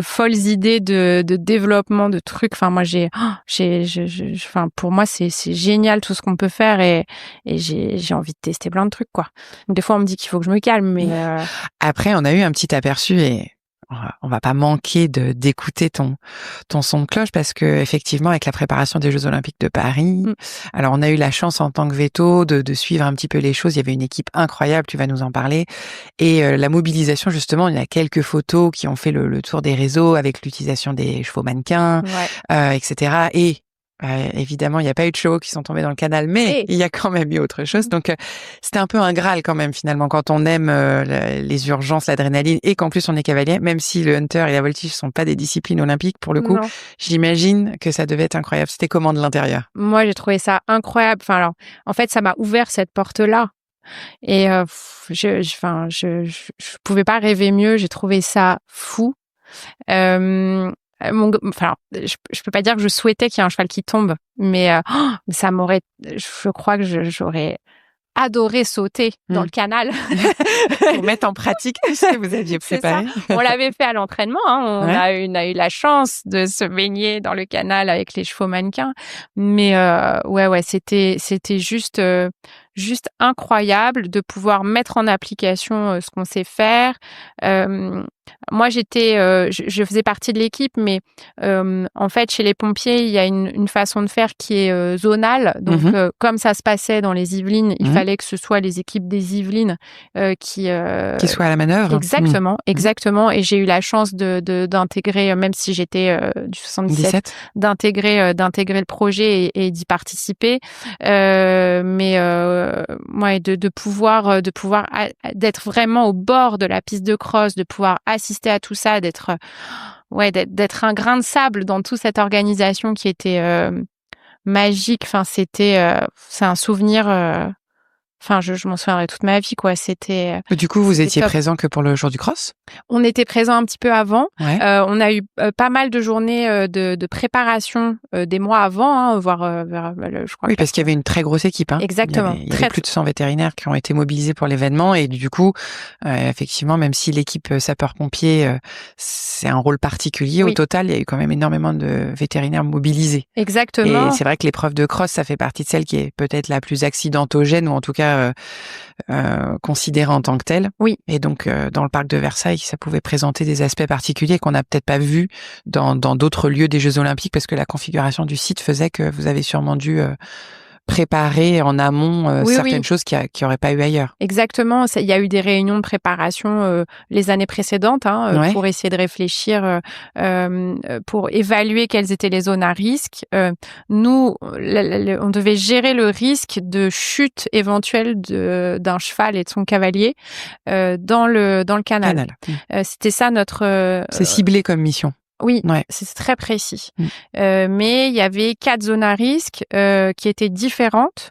S4: folles idées de développement de trucs. Enfin, moi, pour moi, c'est génial tout ce qu'on peut faire et j'ai envie de tester plein de trucs, quoi. Donc, des fois, on me dit qu'il faut que je me calme, mais
S3: après, on a eu un petit aperçu et on va pas manquer d'écouter ton son de cloche parce que effectivement avec la préparation des Jeux Olympiques de Paris, alors on a eu la chance en tant que veto de suivre un petit peu les choses. Il y avait une équipe incroyable, tu vas nous en parler, et la mobilisation justement. Il y a quelques photos qui ont fait le tour des réseaux avec l'utilisation des chevaux mannequins, etc. Et évidemment, il n'y a pas eu de chevaux qui sont tombés dans le canal, mais il y a quand même eu autre chose. Donc, c'était un peu un Graal quand même, finalement, quand on aime les urgences, l'adrénaline, et qu'en plus on est cavalier, même si le hunter et la voltige sont pas des disciplines olympiques, pour le coup, j'imagine que ça devait être incroyable. C'était comment de l'intérieur?
S4: Moi, j'ai trouvé ça incroyable. Enfin, alors, en fait, ça m'a ouvert cette porte-là. Et je pouvais pas rêver mieux. J'ai trouvé ça fou. Je peux pas dire que je souhaitais qu'il y ait un cheval qui tombe, mais ça m'aurait. Je crois que j'aurais adoré sauter dans le canal
S3: pour mettre en pratique tout ce que vous aviez préparé.
S4: On l'avait fait à l'entraînement. On a eu la chance de se baigner dans le canal avec les chevaux mannequins, mais c'était juste incroyable de pouvoir mettre en application ce qu'on sait faire. Moi, je faisais partie de l'équipe, mais en fait, chez les pompiers, il y a une façon de faire qui est zonale. Donc, comme ça se passait dans les Yvelines, il fallait que ce soit les équipes des Yvelines qui
S3: soient à la manœuvre.
S4: Exactement. Et j'ai eu la chance d'intégrer, même si j'étais du 77, d'intégrer le projet et d'y participer. De pouvoir d'être vraiment au bord de la piste de cross, de pouvoir assister à tout ça, d'être un grain de sable dans toute cette organisation qui était magique. Enfin, c'est un souvenir Enfin, je m'en souviendrai toute ma vie, quoi. C'était.
S3: Du coup, vous
S4: c'était
S3: étiez
S4: top.
S3: présent que pour le jour du cross?
S4: On était présent un petit peu avant.
S3: Ouais.
S4: On a eu pas mal de journées de préparation des mois avant, hein, voire je crois.
S3: Oui, parce qu'il y avait une très grosse équipe. Hein.
S4: Exactement.
S3: Il y avait plus de 100 vétérinaires qui ont été mobilisés pour l'événement. Et du coup, effectivement, même si l'équipe sapeurs-pompiers, c'est un rôle particulier, au total, il y a eu quand même énormément de vétérinaires mobilisés.
S4: Exactement.
S3: Et c'est vrai que l'épreuve de cross, ça fait partie de celle qui est peut-être la plus accidentogène, ou en tout cas considérée en tant que telle.
S4: Oui.
S3: Et donc, dans le parc de Versailles, ça pouvait présenter des aspects particuliers qu'on n'a peut-être pas vus dans d'autres lieux des Jeux Olympiques, parce que la configuration du site faisait que vous avez sûrement dû préparer en amont certaines choses qu'il n'y aurait pas eu ailleurs.
S4: Exactement. Il y a eu des réunions de préparation les années précédentes pour essayer de réfléchir, pour évaluer quelles étaient les zones à risque. Nous, on devait gérer le risque de chute éventuelle d'un cheval et de son cavalier dans le canal. C'était ça notre...
S3: C'est ciblé comme mission.
S4: Oui, c'est très précis. Mais il y avait 4 zones à risque qui étaient différentes.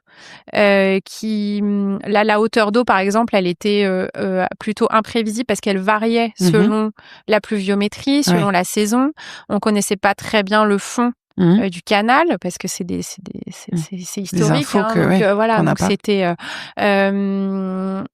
S4: La hauteur d'eau, par exemple, elle était plutôt imprévisible parce qu'elle variait selon la pluviométrie, selon la saison. On connaissait pas très bien le fond du canal parce que c'est historique,
S3: infos
S4: donc voilà, donc c'était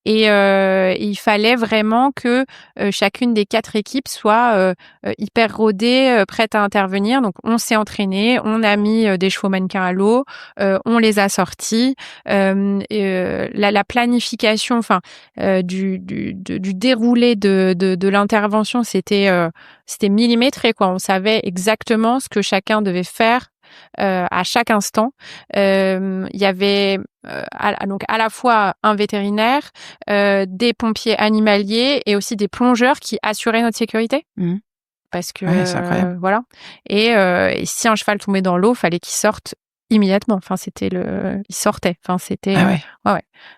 S4: il fallait vraiment que chacune des 4 équipes soit hyper rodée, prête à intervenir. Donc on s'est entraîné, on a mis des chevaux mannequins à l'eau, on les a sortis, la planification, enfin du déroulé de l'intervention, c'était millimétré, quoi. On savait exactement ce que chacun devait faire à chaque instant. Il y avait donc à la fois un vétérinaire, des pompiers animaliers et aussi des plongeurs qui assuraient notre sécurité. Parce que voilà. Et si un cheval tombait dans l'eau, fallait qu'il sorte immédiatement. Enfin, il sortait. Enfin, c'était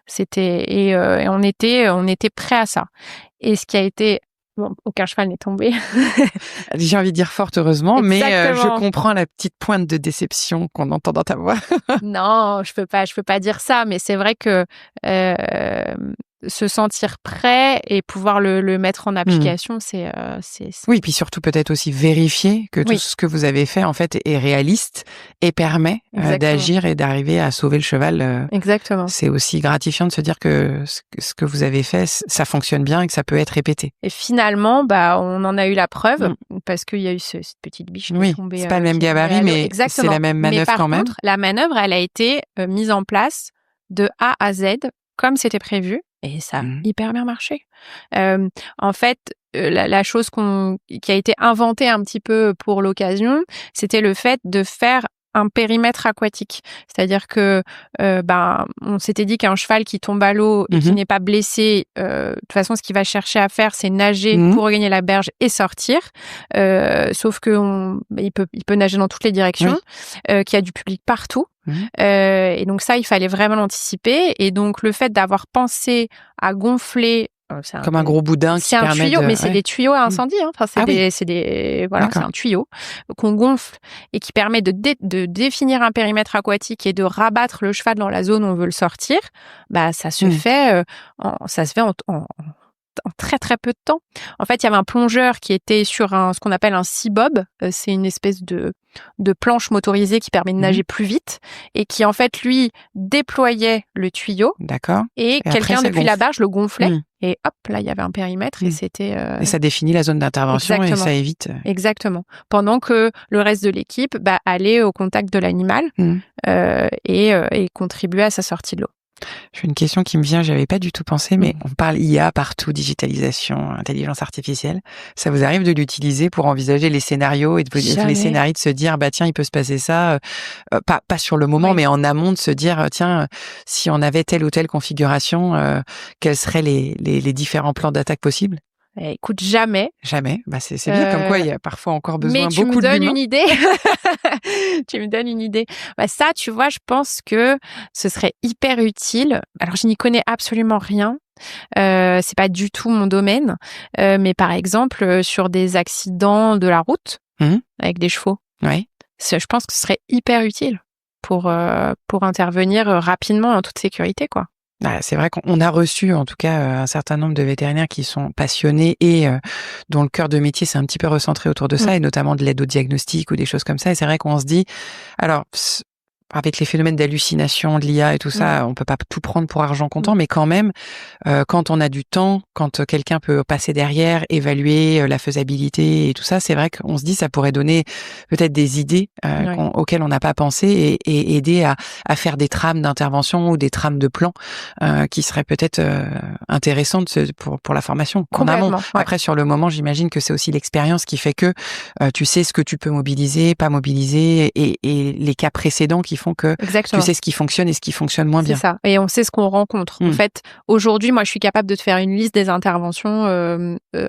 S4: c'était et on était prêt à ça. Et ce qui a été... Bon, aucun cheval n'est tombé.
S3: J'ai envie de dire fort heureusement, mais je comprends la petite pointe de déception qu'on entend dans ta voix.
S4: Non, je peux pas dire ça, mais c'est vrai que se sentir prêt et pouvoir le mettre en application, c'est...
S3: Oui, puis surtout peut-être aussi vérifier que tout ce que vous avez fait, en fait, est réaliste et permet d'agir et d'arriver à sauver le cheval.
S4: Exactement.
S3: C'est aussi gratifiant de se dire que ce que vous avez fait, ça fonctionne bien et que ça peut être répété.
S4: Et finalement, on en a eu la preuve parce qu'il y a eu cette petite biche qui est tombée.
S3: C'est pas le même gabarit, mais c'est la même manœuvre quand même.
S4: Contre, la manœuvre, elle a été mise en place de A à Z comme c'était prévu. Et ça a hyper bien marché. En fait, la chose qui a été inventée un petit peu pour l'occasion, c'était le fait de faire un périmètre aquatique. C'est-à-dire que on s'était dit qu'un cheval qui tombe à l'eau et qui n'est pas blessé, de toute façon, ce qu'il va chercher à faire, c'est nager pour regagner la berge et sortir. Sauf que il peut nager dans toutes les directions, qu'il y a du public partout. Et donc ça, il fallait vraiment l'anticiper. Et donc le fait d'avoir pensé à gonfler
S3: comme un gros boudin qui permet de...
S4: C'est un tuyau, mais c'est des tuyaux à incendie. Hein. Enfin, c'est un tuyau qu'on gonfle et qui permet de définir un périmètre aquatique et de rabattre le cheval dans la zone où on veut le sortir. Ça se fait en très très peu de temps. En fait, il y avait un plongeur qui était sur ce qu'on appelle un sea-bob. C'est une espèce de planche motorisée qui permet de nager plus vite et qui en fait lui déployait le tuyau.
S3: D'accord.
S4: Et quelqu'un depuis la berge le gonflait. Et hop, là il y avait un périmètre et c'était.
S3: Et ça définit la zone d'intervention. Exactement. Et ça évite.
S4: Exactement. Pendant que le reste de l'équipe allait au contact de l'animal et contribuait à sa sortie de l'eau.
S3: J'ai une question qui me vient, j'avais pas du tout pensé, mais on parle IA partout, digitalisation, intelligence artificielle. Ça vous arrive de l'utiliser pour envisager les scénarios et de se dire, tiens, il peut se passer ça, pas sur le moment, mais en amont de se dire, tiens, si on avait telle ou telle configuration, quels seraient les différents plans d'attaque possibles?
S4: Écoute, jamais.
S3: Jamais. C'est bien, comme quoi il y a parfois encore besoin beaucoup de l'humain.
S4: Mais tu me donnes une idée. Tu me donnes une idée. Ça, tu vois, je pense que ce serait hyper utile. Alors, je n'y connais absolument rien. C'est pas du tout mon domaine. Mais par exemple, sur des accidents de la route avec des chevaux. Je pense que ce serait hyper utile pour intervenir rapidement en toute sécurité, quoi.
S3: C'est vrai qu'on a reçu en tout cas un certain nombre de vétérinaires qui sont passionnés et dont le cœur de métier s'est un petit peu recentré autour de ça, et notamment de l'aide au diagnostic ou des choses comme ça. Et c'est vrai qu'on se dit, alors avec les phénomènes d'hallucination, de l'IA et tout ça, on peut pas tout prendre pour argent comptant, mais quand même, quand on a du temps, quand quelqu'un peut passer derrière, évaluer la faisabilité et tout ça, c'est vrai qu'on se dit ça pourrait donner peut-être des idées auxquelles on n'a pas pensé, et aider à faire des trames d'intervention ou des trames de plans qui seraient peut-être intéressantes pour la formation en amont. Après, sur le moment, j'imagine que c'est aussi l'expérience qui fait que tu sais ce que tu peux mobiliser, pas mobiliser, et les cas précédents qui font que tu sais ce qui fonctionne et ce qui fonctionne moins bien.
S4: C'est ça. Et on sait ce qu'on rencontre. En fait, aujourd'hui, moi, je suis capable de te faire une liste des interventions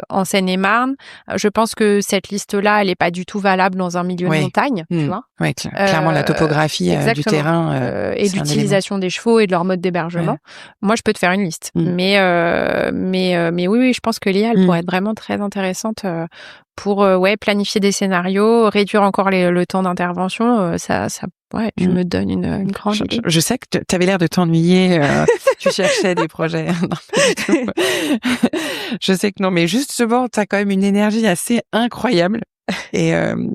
S4: en Seine-et-Marne. Je pense que cette liste-là, elle n'est pas du tout valable dans un milieu de montagne, tu vois.
S3: Oui, clairement, la topographie du terrain
S4: et l'utilisation des chevaux et de leur mode d'hébergement. Moi, je peux te faire une liste. Mais oui, je pense que l'IA, elle pourrait être vraiment très intéressante pour planifier des scénarios, réduire encore le temps d'intervention. Tu me donnes une grande idée.
S3: Je sais que tu avais l'air de t'ennuyer, tu cherchais des projets. Non, pas du tout. Je sais que non, mais justement, tu as quand même une énergie assez incroyable. Et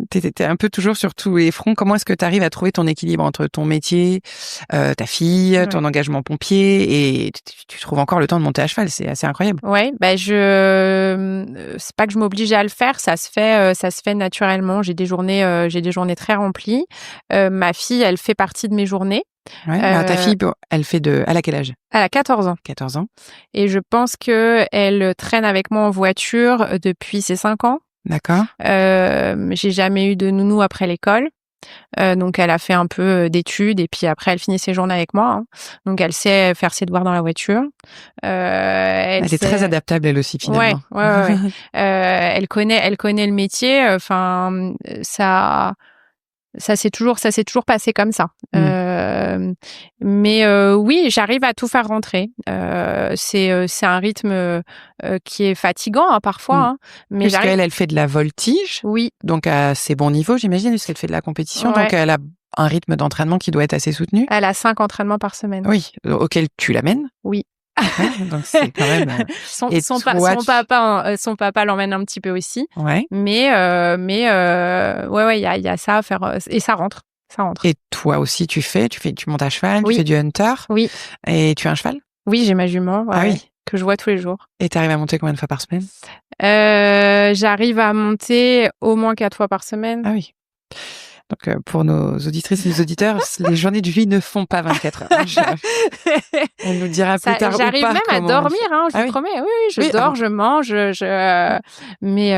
S3: t'es un peu toujours sur tous les fronts. Comment est-ce que tu arrives à trouver ton équilibre entre ton métier, ta fille, ton engagement pompier, et tu trouves encore le temps de monter à cheval? C'est assez incroyable.
S4: Ouais, c'est pas que je m'oblige à le faire, ça se fait naturellement. J'ai des journées très remplies. Ma fille, elle fait partie de mes journées.
S3: Ouais. Ta fille, elle a quel âge?
S4: Elle a 14 ans.
S3: 14 ans.
S4: Et je pense que elle traîne avec moi en voiture depuis ses 5 ans.
S3: D'accord.
S4: J'ai jamais eu de nounou après l'école. Donc elle a fait un peu d'études, et puis après elle finit ses journées avec moi. Hein. Donc elle sait faire ses devoirs dans la voiture. Elle
S3: est très adaptable elle aussi finalement.
S4: Ouais. Elle connaît le métier. Enfin, ça s'est toujours passé comme ça. Mais oui, j'arrive à tout faire rentrer. C'est un rythme qui est fatigant parfois. Hein, mais
S3: parce qu'elle fait de la voltige.
S4: Oui.
S3: Donc à assez bon niveau, j'imagine, parce qu'elle fait de la compétition. Donc elle a un rythme d'entraînement qui doit être assez soutenu.
S4: Elle a 5 entraînements par semaine.
S3: Oui, auquel tu l'amènes.
S4: Oui.
S3: Donc c'est quand même
S4: son papa l'emmène un petit peu aussi.
S3: Ouais.
S4: Mais il y a ça à faire, et ça rentre.
S3: Et toi aussi tu montes à cheval, tu fais du hunter.
S4: Oui.
S3: Et tu as un cheval?
S4: Oui, j'ai ma jument. Que je vois tous les jours.
S3: Et tu arrives à monter combien de fois par semaine?
S4: J'arrive à monter au moins 4 fois par semaine.
S3: Ah oui. Donc, pour nos auditrices et nos auditeurs, les journées de vie ne font pas 24 heures. On nous dira plus tard ou pas.
S4: J'arrive même à dormir, je vous promets. Oui, je dors, je mange, mais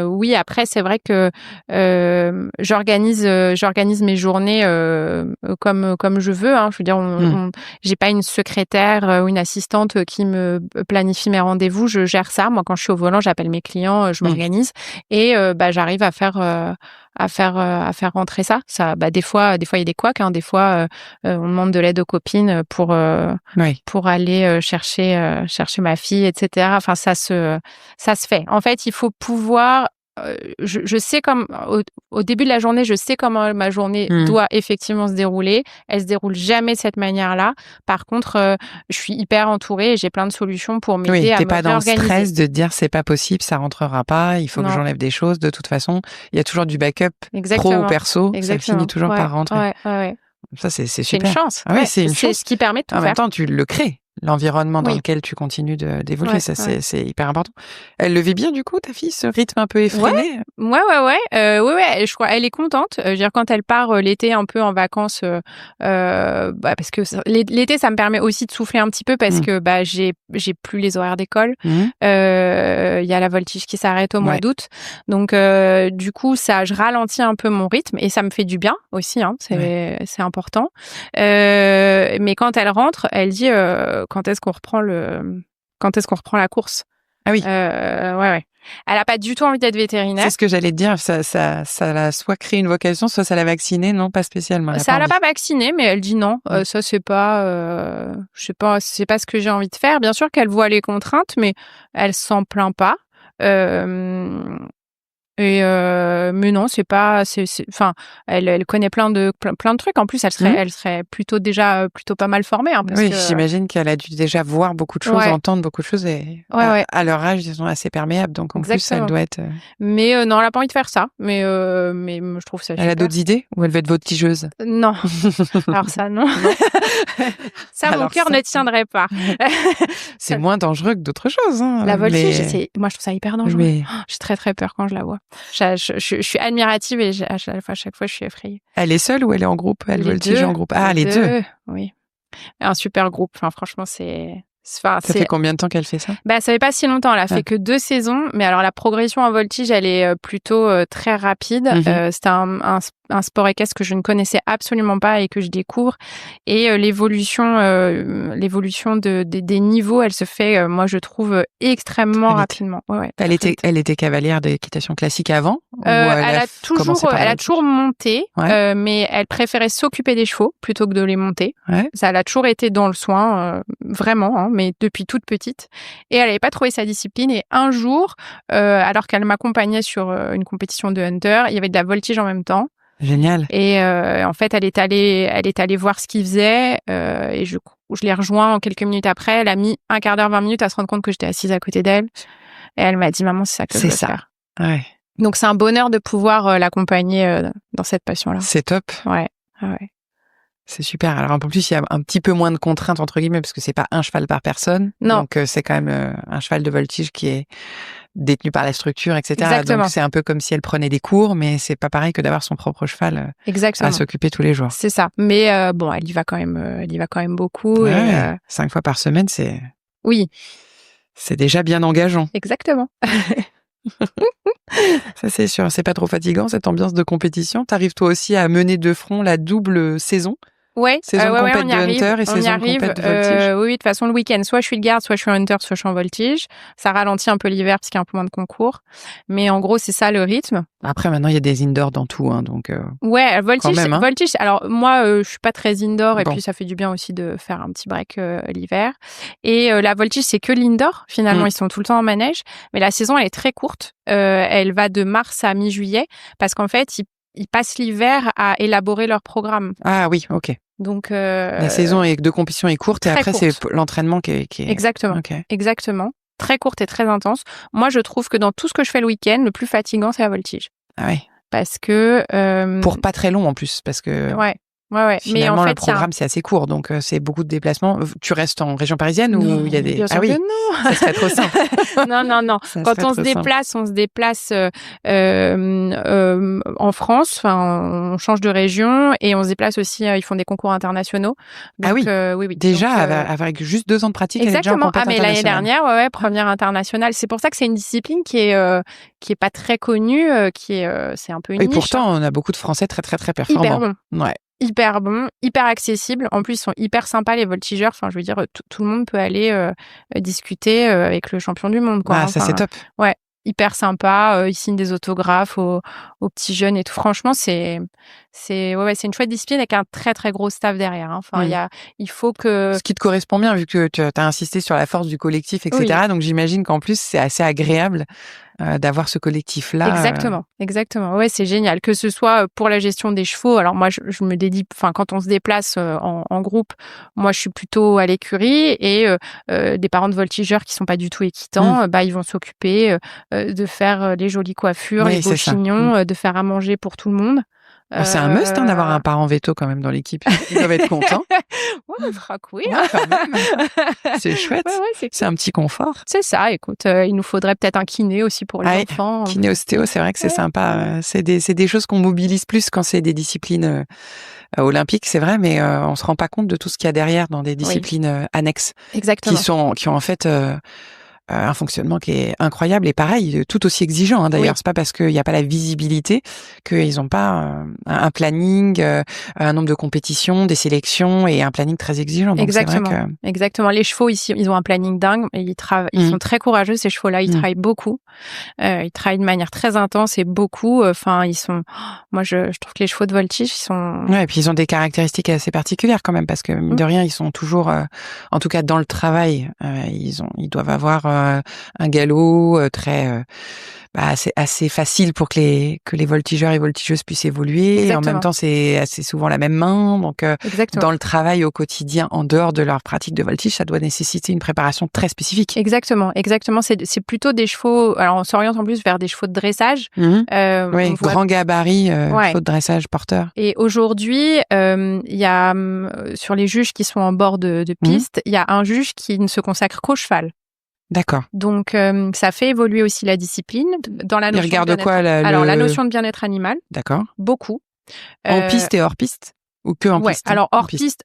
S4: oui, après, c'est vrai que j'organise mes journées comme je veux. Hein. Je veux dire, j'ai pas une secrétaire ou une assistante qui me planifie mes rendez-vous. Je gère ça. Moi, quand je suis au volant, j'appelle mes clients, je m'organise, et j'arrive à faire rentrer ça. Des fois il y a des couacs, hein. Des fois on demande de l'aide aux copines pour aller chercher ma fille, etc. Enfin ça se fait. En fait, il faut pouvoir je sais comme au début de la journée, je sais comment ma journée doit effectivement se dérouler. Elle se déroule jamais de cette manière-là. Par contre, je suis hyper entourée et j'ai plein de solutions pour m'aider à me réorganiser.
S3: T'es pas dans le stress de te dire c'est pas possible, ça rentrera pas, il faut que j'enlève des choses. De toute façon, il y a toujours du backup pro ou perso. Ça finit toujours par rentrer.
S4: Ouais.
S3: Ça c'est super.
S4: C'est une chance.
S3: C'est une chance.
S4: C'est ce qui permet de tout faire.
S3: En même temps, tu le crées. L'environnement dans lequel tu continues d'évoluer, c'est hyper important. Elle le vit bien du coup, ta fille, ce rythme un peu effréné?
S4: Ouais. Je crois, elle est contente. Je veux dire, quand elle part l'été un peu en vacances, parce que l'été, ça me permet aussi de souffler un petit peu parce que j'ai plus les horaires d'école. Il y a la voltige qui s'arrête au mois d'août, donc du coup, je ralentis un peu mon rythme et ça me fait du bien aussi. Hein, c'est important. Mais quand elle rentre, elle dit quand est-ce qu'on reprend la course?
S3: Ah oui.
S4: Ouais. Elle a pas du tout envie d'être vétérinaire.
S3: C'est ce que j'allais te dire. Ça l'a soit créé une vocation, soit ça l'a vaccinée. Non, pas spécialement.
S4: Ça l'a pas vaccinée, mais elle dit non. Ça c'est pas, je sais pas, c'est pas ce que j'ai envie de faire. Bien sûr qu'elle voit les contraintes, mais elle s'en plaint pas. Et mais non, c'est pas, enfin, elle connaît plein de trucs. En plus, elle serait plutôt pas mal formée. Hein, parce
S3: oui,
S4: que...
S3: j'imagine qu'elle a dû déjà voir beaucoup de choses, entendre beaucoup de choses, et à leur âge, ils sont assez perméables. Donc en plus, elle doit être.
S4: Mais non, elle a pas envie de faire ça. Mais je trouve ça.
S3: Elle a d'autres idées, ou elle veut être voltigeuse?
S4: Non. Alors ça, non. Ça, alors mon cœur ne tiendrait pas.
S3: C'est moins dangereux que d'autres choses. Hein,
S4: la voltige, moi, je trouve ça hyper dangereux.
S3: Mais...
S4: j'ai très très peur quand je la vois. Je suis admirative et à chaque fois, je suis effrayée.
S3: Elle est seule ou elle est en groupe? Elle voltige en groupe? Ah, les deux.
S4: Oui. Un super groupe. Enfin, franchement, ça
S3: fait combien de temps qu'elle fait ça?
S4: Ça fait pas si longtemps. Elle a fait que 2 saisons. Mais alors, la progression en voltige, elle est plutôt très rapide. C'était un sport équestre que je ne connaissais absolument pas et que je découvre. Et l'évolution des niveaux, elle se fait, moi, je trouve, extrêmement rapidement. Ouais,
S3: elle était cavalière d'équitation classique avant?
S4: Elle a toujours monté, mais elle préférait s'occuper des chevaux plutôt que de les monter. Ouais. Ça, elle a toujours été dans le soin, vraiment, hein, mais depuis toute petite. Et elle n'avait pas trouvé sa discipline. Et un jour, alors qu'elle m'accompagnait sur une compétition de hunter, il y avait de la voltige en même temps.
S3: Génial.
S4: Et en fait, elle est allée voir ce qu'il faisait. Et je l'ai rejoint en quelques minutes après. Elle a mis un quart d'heure, 20 minutes à se rendre compte que j'étais assise à côté d'elle. Et elle m'a dit, maman, c'est ça que je veux faire.
S3: Ouais.
S4: Donc, c'est un bonheur de pouvoir l'accompagner dans cette passion-là.
S3: C'est top.
S4: Ouais.
S3: C'est super. Alors, en plus, il y a un petit peu moins de contraintes, entre guillemets, parce que c'est pas un cheval par personne.
S4: Non.
S3: Donc, c'est quand même un cheval de voltige qui est détenu par la structure, etc.
S4: Exactement.
S3: Donc, c'est un peu comme si elle prenait des cours, mais c'est pas pareil que d'avoir son propre cheval à s'occuper tous les jours.
S4: C'est ça. Mais elle y va quand même beaucoup.
S3: Ouais, 5 fois par semaine, c'est...
S4: Oui.
S3: C'est déjà bien engageant.
S4: Exactement.
S3: Ça, c'est sûr. C'est pas trop fatigant, cette ambiance de compétition. T'arrives toi aussi à mener de front la double saison?
S4: Ouais,
S3: saison de compète de hunter et saison de compète de voltige.
S4: Oui, de toute façon, le week-end, soit je suis le garde, soit je suis hunter, soit je suis en voltige. Ça ralentit un peu l'hiver parce qu'il y a un peu moins de concours. Mais en gros, c'est ça le rythme.
S3: Après, maintenant, il y a des indoors dans tout, hein, donc.
S4: Ouais, voltige.
S3: Même, hein.
S4: Voltige. Alors moi, je suis pas très indoor et puis ça fait du bien aussi de faire un petit break l'hiver. Et la voltige, c'est que l'indoor. Finalement, ils sont tout le temps en manège. Mais la saison, elle est très courte. Elle va de mars à mi-juillet parce qu'en fait, ils passent l'hiver à élaborer leur programme.
S3: Ah oui, ok.
S4: Donc
S3: la saison de compétition est courte et après c'est l'entraînement qui est...
S4: Exactement. Okay. Exactement. Très courte et très intense. Moi, je trouve que dans tout ce que je fais le week-end, le plus fatigant, c'est la voltige.
S3: Ah oui.
S4: Parce que...
S3: Pour pas très long en plus, parce que...
S4: Ouais.
S3: Finalement,
S4: mais en fait,
S3: le programme, c'est assez court, donc c'est beaucoup de déplacements. Tu restes en région parisienne ou il y a des...
S4: Bien sûr que non.
S3: Ça serait trop simple.
S4: Non. Quand on se déplace en France, on change de région et on se déplace aussi, ils font des concours internationaux. Donc, oui.
S3: Déjà, avec juste 2 ans de pratique,
S4: exactement.
S3: Elle est déjà en compétition internationale.
S4: Mais l'année dernière, première internationale. C'est pour ça que c'est une discipline qui est pas très connue, c'est un peu une niche.
S3: Et pourtant, on a beaucoup de Français très, très, très performants.
S4: Hyper bon.
S3: Ouais.
S4: Hyper bon, hyper accessible. En plus, ils sont hyper sympas, les voltigeurs. Enfin, je veux dire, tout le monde peut aller discuter avec le champion du monde, quoi.
S3: Ah, ça, c'est top.
S4: Ouais, hyper sympa. Ils signent des autographes aux petits jeunes et tout. Franchement, c'est une chouette discipline avec un très, très gros staff derrière. Hein. Enfin, il faut que...
S3: Ce qui te correspond bien, vu que tu as insisté sur la force du collectif, etc. Oui. Donc, j'imagine qu'en plus, c'est assez agréable d'avoir ce collectif-là.
S4: Exactement. Ouais, c'est génial. Que ce soit pour la gestion des chevaux. Alors moi, je me dédie. Enfin, quand on se déplace en groupe, moi, je suis plutôt à l'écurie et des parents de voltigeurs qui sont pas du tout équitants, ils vont s'occuper de faire les jolies coiffures, les beaux chignons, de faire à manger pour tout le monde.
S3: C'est un must d'avoir un parent veto quand même dans l'équipe. Ils doivent être contents.
S4: Ouais, frac, oui.
S3: Ouais, quand même. C'est chouette. Ouais, c'est un petit confort.
S4: C'est ça. Écoute, il nous faudrait peut-être un kiné aussi pour les enfants.
S3: Kiné ostéo, c'est vrai que c'est sympa. C'est des choses qu'on mobilise plus quand c'est des disciplines olympiques, c'est vrai, mais on se rend pas compte de tout ce qu'il y a derrière dans des disciplines annexes.
S4: Exactement.
S3: Qui ont en fait un fonctionnement qui est incroyable et pareil, tout aussi exigeant. Hein, d'ailleurs, c'est pas parce qu'il n'y a pas la visibilité qu'ils n'ont pas un planning, un nombre de compétitions, des sélections et un planning très exigeant. Donc,
S4: exactement.
S3: C'est vrai que...
S4: Exactement. Les chevaux ici, ils ont un planning dingue. Et ils sont très courageux, ces chevaux-là. Ils travaillent beaucoup. Ils travaillent de manière très intense et beaucoup. Enfin, ils sont. Moi, je trouve que les chevaux de voltige, ils sont.
S3: Ouais, et puis ils ont des caractéristiques assez particulières quand même, parce que mine de rien, ils sont toujours, en tout cas dans le travail, ils doivent avoir un galop très c'est assez facile pour que les voltigeurs et voltigeuses puissent évoluer.
S4: Exactement.
S3: Et en même temps, c'est assez souvent la même main. Donc, dans le travail au quotidien, en dehors de leur pratique de voltige, ça doit nécessiter une préparation très spécifique.
S4: Exactement. C'est plutôt des chevaux. Alors, on s'oriente en plus vers des chevaux de dressage.
S3: Oui, grand gabarit, chevaux de dressage porteurs.
S4: Et aujourd'hui, il y a sur les juges qui sont en bord de piste, il y a un juge qui ne se consacre qu'au cheval.
S3: D'accord.
S4: Donc, ça fait évoluer aussi la discipline dans la notion.
S3: Il regarde quoi
S4: la notion de bien-être animal.
S3: D'accord.
S4: Beaucoup.
S3: En piste et hors piste ou que en piste?
S4: Alors hors piste,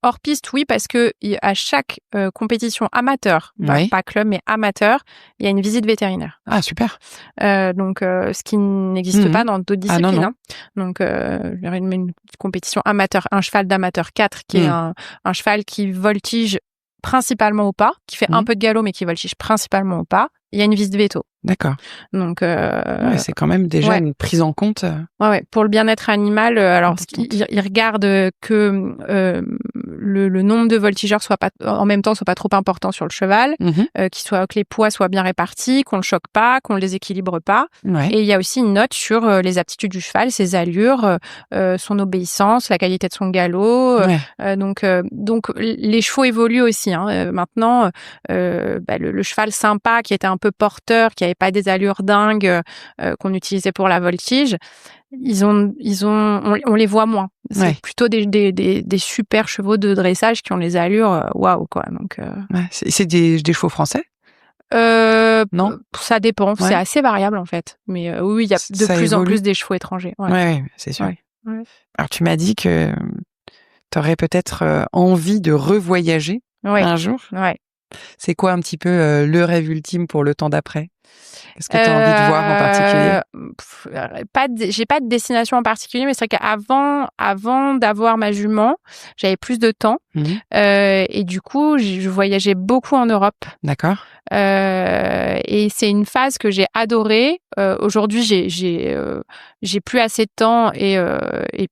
S4: oui, parce que à chaque compétition amateur, pas club mais amateur, il y a une visite vétérinaire.
S3: Ah super.
S4: Donc ce qui n'existe pas dans d'autres disciplines.
S3: non.
S4: Hein. Donc il y aurait une compétition amateur, un cheval d'amateur 4 qui est un cheval qui voltige principalement au pas, qui fait un peu de galop mais qui voltige principalement au pas. Il y a une visite veto.
S3: D'accord.
S4: Donc
S3: c'est quand même déjà une prise en compte.
S4: Ouais. Pour le bien-être animal, alors il regarde que le nombre de voltigeurs soit pas trop important sur le cheval, que les poids soient bien répartis, qu'on le choque pas, qu'on le déséquilibre pas.
S3: Ouais.
S4: Et il y a aussi une note sur les aptitudes du cheval, ses allures, son obéissance, la qualité de son galop. Donc les chevaux évoluent aussi. Maintenant, le cheval sympa qui était un peu porteur, qui avait pas des allures dingues qu'on utilisait pour la voltige, on les voit moins. C'est plutôt des super chevaux de dressage qui ont les allures waouh quoi. Donc
S3: c'est des chevaux français? Non,
S4: ça dépend. C'est assez variable en fait. Mais oui, il y a de plus en plus des chevaux étrangers.
S3: Ouais, c'est sûr.
S4: Ouais.
S3: Alors tu m'as dit que tu aurais peut-être envie de revoyager un jour.
S4: Ouais.
S3: C'est quoi un petit peu le rêve ultime pour le temps d'après? Qu'est-ce que tu as envie de voir en particulier?
S4: J'ai pas de destination en particulier, mais c'est vrai qu'avant d'avoir ma jument, j'avais plus de temps. Et du coup, je voyageais beaucoup en Europe.
S3: D'accord.
S4: Et c'est une phase que j'ai adorée. Aujourd'hui, j'ai plus assez de temps et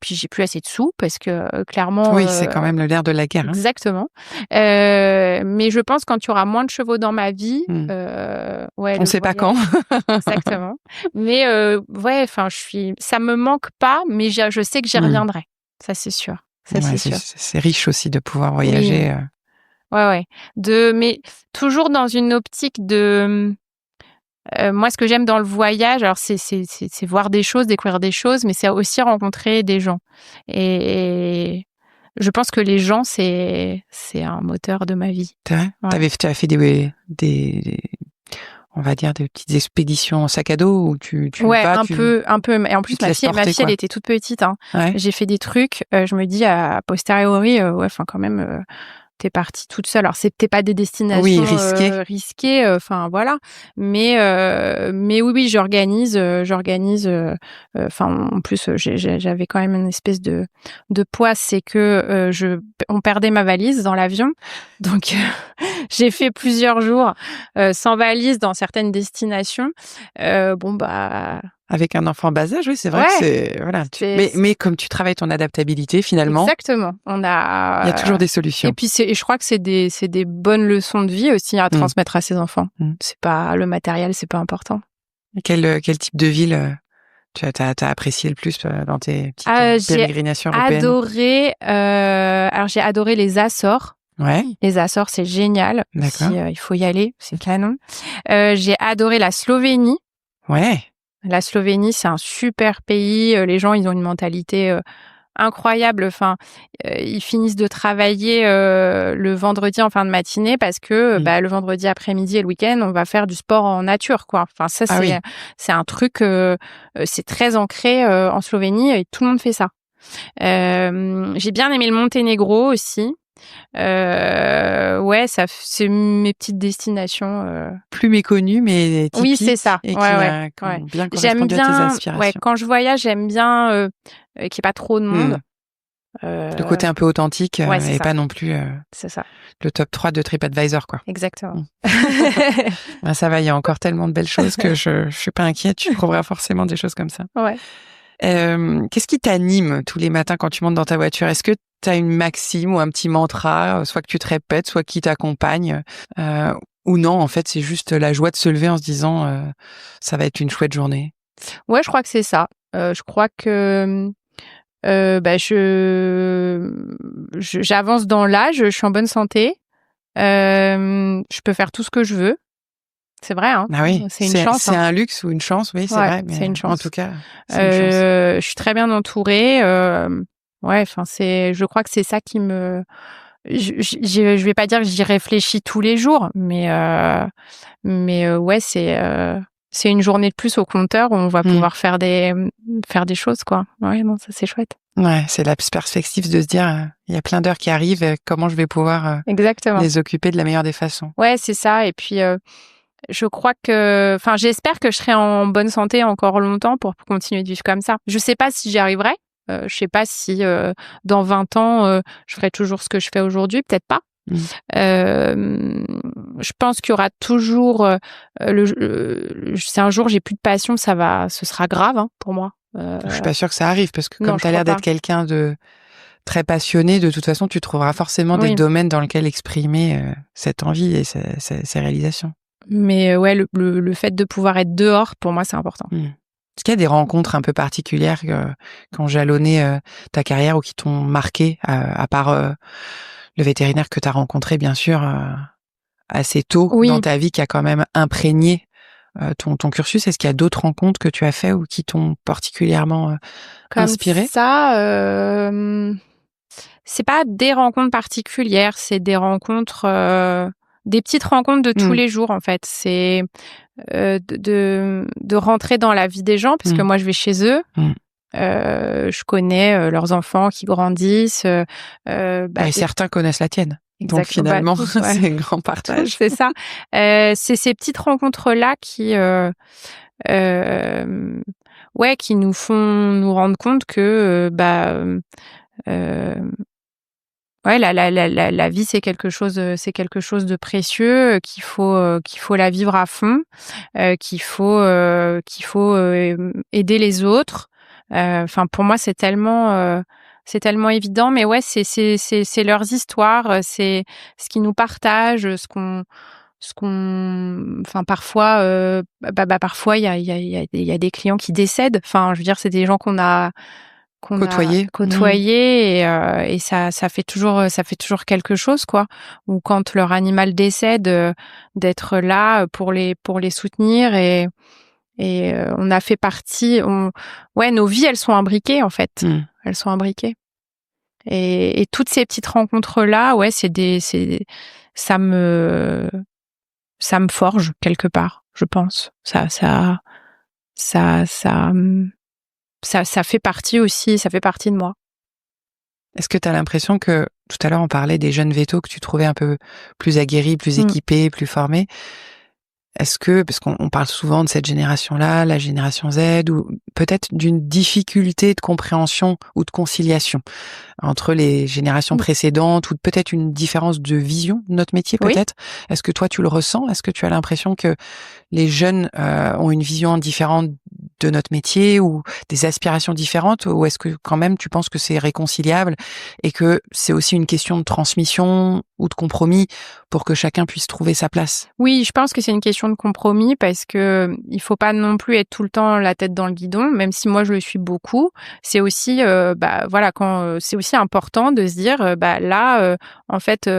S4: puis j'ai plus assez de sous parce que clairement.
S3: Oui, c'est quand même le nerf de la guerre.
S4: Exactement. Mais je pense quand il y aura moins de chevaux dans ma vie,
S3: on sait pas quand.
S4: Exactement. Mais ça me manque pas, mais je sais que j'y reviendrai. Ça c'est sûr. C'est sûr.
S3: C'est riche aussi de pouvoir voyager.
S4: Ouais. Mais toujours dans une optique de. Moi, ce que j'aime dans le voyage, alors c'est voir des choses, découvrir des choses, mais c'est aussi rencontrer des gens. Et je pense que les gens, c'est un moteur de ma vie.
S3: C'est vrai. Tu as fait des on va dire des petites expéditions en sac à dos où tu vas,
S4: un peu. Et en plus, ma fille, elle était toute petite. J'ai fait des trucs. Je me dis à posteriori, quand même. T'es partie toute seule. Alors c'était pas des destinations risquées, voilà. Mais oui, j'organise. En plus, j'avais quand même une espèce de poids, c'est que on perdait ma valise dans l'avion, donc j'ai fait plusieurs jours sans valise dans certaines destinations.
S3: Avec un enfant bas âge, oui, c'est vrai que c'est voilà. Mais comme tu travailles ton adaptabilité, finalement.
S4: Exactement. Il y
S3: a toujours des solutions.
S4: Et puis je crois que c'est des bonnes leçons de vie aussi à transmettre à ses enfants. C'est pas le matériel, c'est pas important.
S3: Quel type de ville tu as apprécié le plus dans tes petites pérégrinations européennes?
S4: J'ai adoré les Açores.
S3: Ouais.
S4: Les Açores, c'est génial.
S3: D'accord.
S4: Il faut y aller, c'est canon. J'ai adoré la Slovénie.
S3: Ouais.
S4: La Slovénie, c'est un super pays. Les gens, ils ont une mentalité incroyable. Enfin, ils finissent de travailler le vendredi en fin de matinée parce que le vendredi après-midi et le week-end, on va faire du sport en nature, quoi. Enfin, ça, c'est un truc. C'est très ancré en Slovénie et tout le monde fait ça. J'ai bien aimé le Monténégro aussi. C'est mes petites destinations
S3: plus méconnues mais typiques.
S4: Oui, c'est ça.
S3: Et qui ont bien correspondu à tes aspirations.
S4: Ouais, quand je voyage, j'aime bien qu'il n'y ait pas trop de monde.
S3: Le côté un peu authentique et pas non plus
S4: c'est ça.
S3: Le top 3 de TripAdvisor, quoi.
S4: Exactement.
S3: Ça va, il y a encore tellement de belles choses que je suis pas inquiète, tu trouveras forcément des choses comme ça.
S4: Ouais.
S3: Qu'est-ce qui t'anime tous les matins quand tu montes dans ta voiture? Est-ce que tu as une maxime ou un petit mantra, soit que tu te répètes, soit qui t'accompagne, Ou non, en fait, c'est juste la joie de se lever en se disant ça va être une chouette journée.
S4: Ouais, je crois que c'est ça. Je crois que j'avance dans l'âge, je suis en bonne santé, je peux faire tout ce que je veux. C'est vrai, hein.
S3: Ah oui,
S4: C'est une chance.
S3: C'est un luxe ou une chance, oui, c'est vrai. Mais
S4: c'est une chance.
S3: En tout cas, c'est une chance.
S4: Je suis très bien entourée. Ouais, enfin, je crois que c'est ça qui me. Je vais pas dire que j'y réfléchis tous les jours, mais ouais, c'est une journée de plus au compteur où on va pouvoir faire des choses, quoi. Ouais, non, ça c'est chouette.
S3: Ouais, c'est la perspective de se dire il y a plein d'heures qui arrivent, comment je vais pouvoir
S4: Exactement.
S3: les occuper de la meilleure des façons.
S4: Ouais, c'est ça. Et puis je crois que, enfin, j'espère que je serai en bonne santé encore longtemps pour continuer de vivre comme ça. Je sais pas si j'y arriverai. Je sais pas si dans 20 ans je ferai toujours ce que je fais aujourd'hui, peut-être pas. Je pense qu'il y aura toujours si un jour j'ai plus de passion, ce sera grave, hein, pour moi.
S3: Je suis pas sûre que ça arrive parce que
S4: Non,
S3: comme
S4: je
S3: tu as l'air
S4: crois
S3: d'être quelqu'un de très passionné, de toute façon, tu trouveras forcément des domaines dans lesquels exprimer cette envie et ces réalisations.
S4: Mais ouais, le fait de pouvoir être dehors, pour moi, c'est important.
S3: Est-ce qu'il y a des rencontres un peu particulières qui ont jalonné ta carrière ou qui t'ont marqué, à part le vétérinaire que tu as rencontré, bien sûr, assez tôt dans ta vie, qui a quand même imprégné ton cursus? Est-ce qu'il y a d'autres rencontres que tu as fait ou qui t'ont particulièrement inspiré?
S4: Comme ça, c'est pas des rencontres particulières, c'est des rencontres, des petites rencontres de tous les jours, en fait. C'est de rentrer dans la vie des gens, parce que moi, je vais chez eux. Je connais leurs enfants qui grandissent.
S3: Et certains connaissent la tienne. Donc finalement, c'est un grand partage.
S4: C'est ça. C'est ces petites rencontres-là qui qui nous font nous rendre compte que la vie c'est quelque chose de précieux, qu'il faut la vivre à fond, qu'il faut aider les autres. Enfin, pour moi c'est tellement évident, mais ouais, c'est leurs histoires, c'est ce qu'ils nous partagent, enfin parfois parfois il y a des clients qui décèdent. Enfin, je veux dire, c'est des gens qu'on a côtoyés et ça fait toujours quelque chose, quoi. Ou quand leur animal décède, d'être là pour les soutenir et on a fait partie. Nos vies, elles sont imbriquées, en fait. Elles sont imbriquées. Et toutes ces petites rencontres-là, ouais, ça me forge quelque part, je pense. Ça fait partie aussi, ça fait partie de moi.
S3: Est-ce que tu as l'impression que, tout à l'heure on parlait des jeunes vétos que tu trouvais un peu plus aguerris, plus équipés, plus formés, est-ce que, parce qu'on parle souvent de cette génération-là, la génération Z, ou peut-être d'une difficulté de compréhension ou de conciliation entre les générations précédentes, ou peut-être une différence de vision de notre métier, peut-être? Est-ce que toi tu le ressens? Est-ce que tu as l'impression que les jeunes ont une vision différente de notre métier ou des aspirations différentes, ou est-ce que quand même tu penses que c'est réconciliable et que c'est aussi une question de transmission ou de compromis pour que chacun puisse trouver sa place?
S4: Oui, je pense que c'est une question de compromis, parce que il faut pas non plus être tout le temps la tête dans le guidon, même si moi je le suis beaucoup. C'est aussi c'est aussi important de se dire là en fait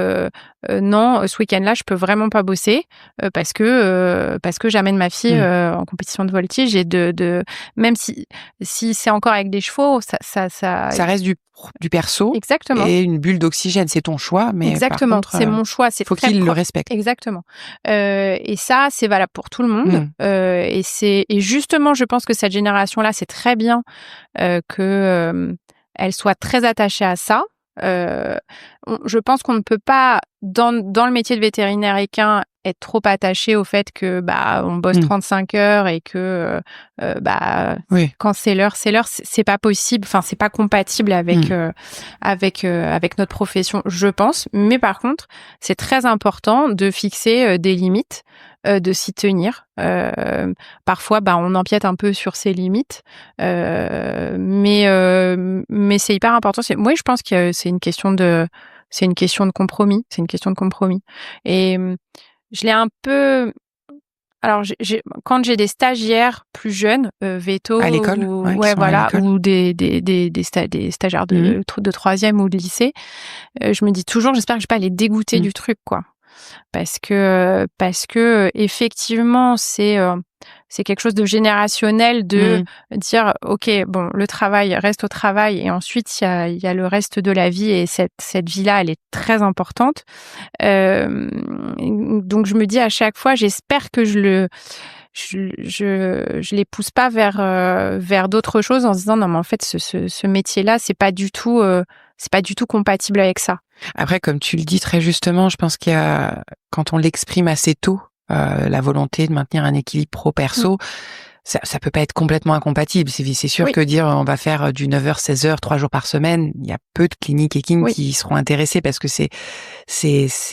S4: non, ce week-end-là je peux vraiment pas bosser parce que j'amène ma fille en compétition de voltige, et de même si c'est encore avec des chevaux, ça
S3: reste du perso.
S4: Exactement.
S3: Et une bulle d'oxygène, c'est ton choix, mais
S4: exactement,
S3: par contre,
S4: c'est mon choix, c'est
S3: faut qu'il le respecte.
S4: Exactement. Et ça, c'est valable pour tout le monde. Et justement, je pense que cette génération-là, c'est très bien que elle soit très attachée à ça. Je pense qu'on ne peut pas, dans le métier de vétérinaire équin, être trop attaché au fait que on bosse 35 heures et que quand c'est l'heure, c'est pas possible. Enfin, c'est pas compatible avec notre profession, je pense. Mais par contre, c'est très important de fixer des limites, de s'y tenir. Parfois, on empiète un peu sur ces limites, mais c'est hyper important. Moi, je pense que c'est une question de compromis. C'est une question de compromis. Et je l'ai un peu. Alors, quand j'ai des stagiaires plus jeunes, veto,
S3: À l'école,
S4: ou
S3: qui sont à
S4: voilà,
S3: l'école.
S4: ou des stagiaires de troisième ou de lycée, je me dis toujours, j'espère que je vais pas les dégoûter du truc, quoi. Parce que effectivement, c'est quelque chose de générationnel de dire, ok, bon, le travail reste au travail, et ensuite il y a le reste de la vie, et cette vie-là, elle est très importante. Donc je me dis à chaque fois, j'espère que je les pousse pas vers d'autres choses, en se disant non, mais en fait ce métier-là, c'est pas du tout compatible avec ça.
S3: Après, comme tu le dis très justement, je pense qu'il y a, quand on l'exprime assez tôt, la volonté de maintenir un équilibre pro-perso, ça peut pas être complètement incompatible. C'est sûr que dire on va faire du 9h, 16h, 3 jours par semaine, il y a peu de cliniques et king qui seront intéressés, parce que c'est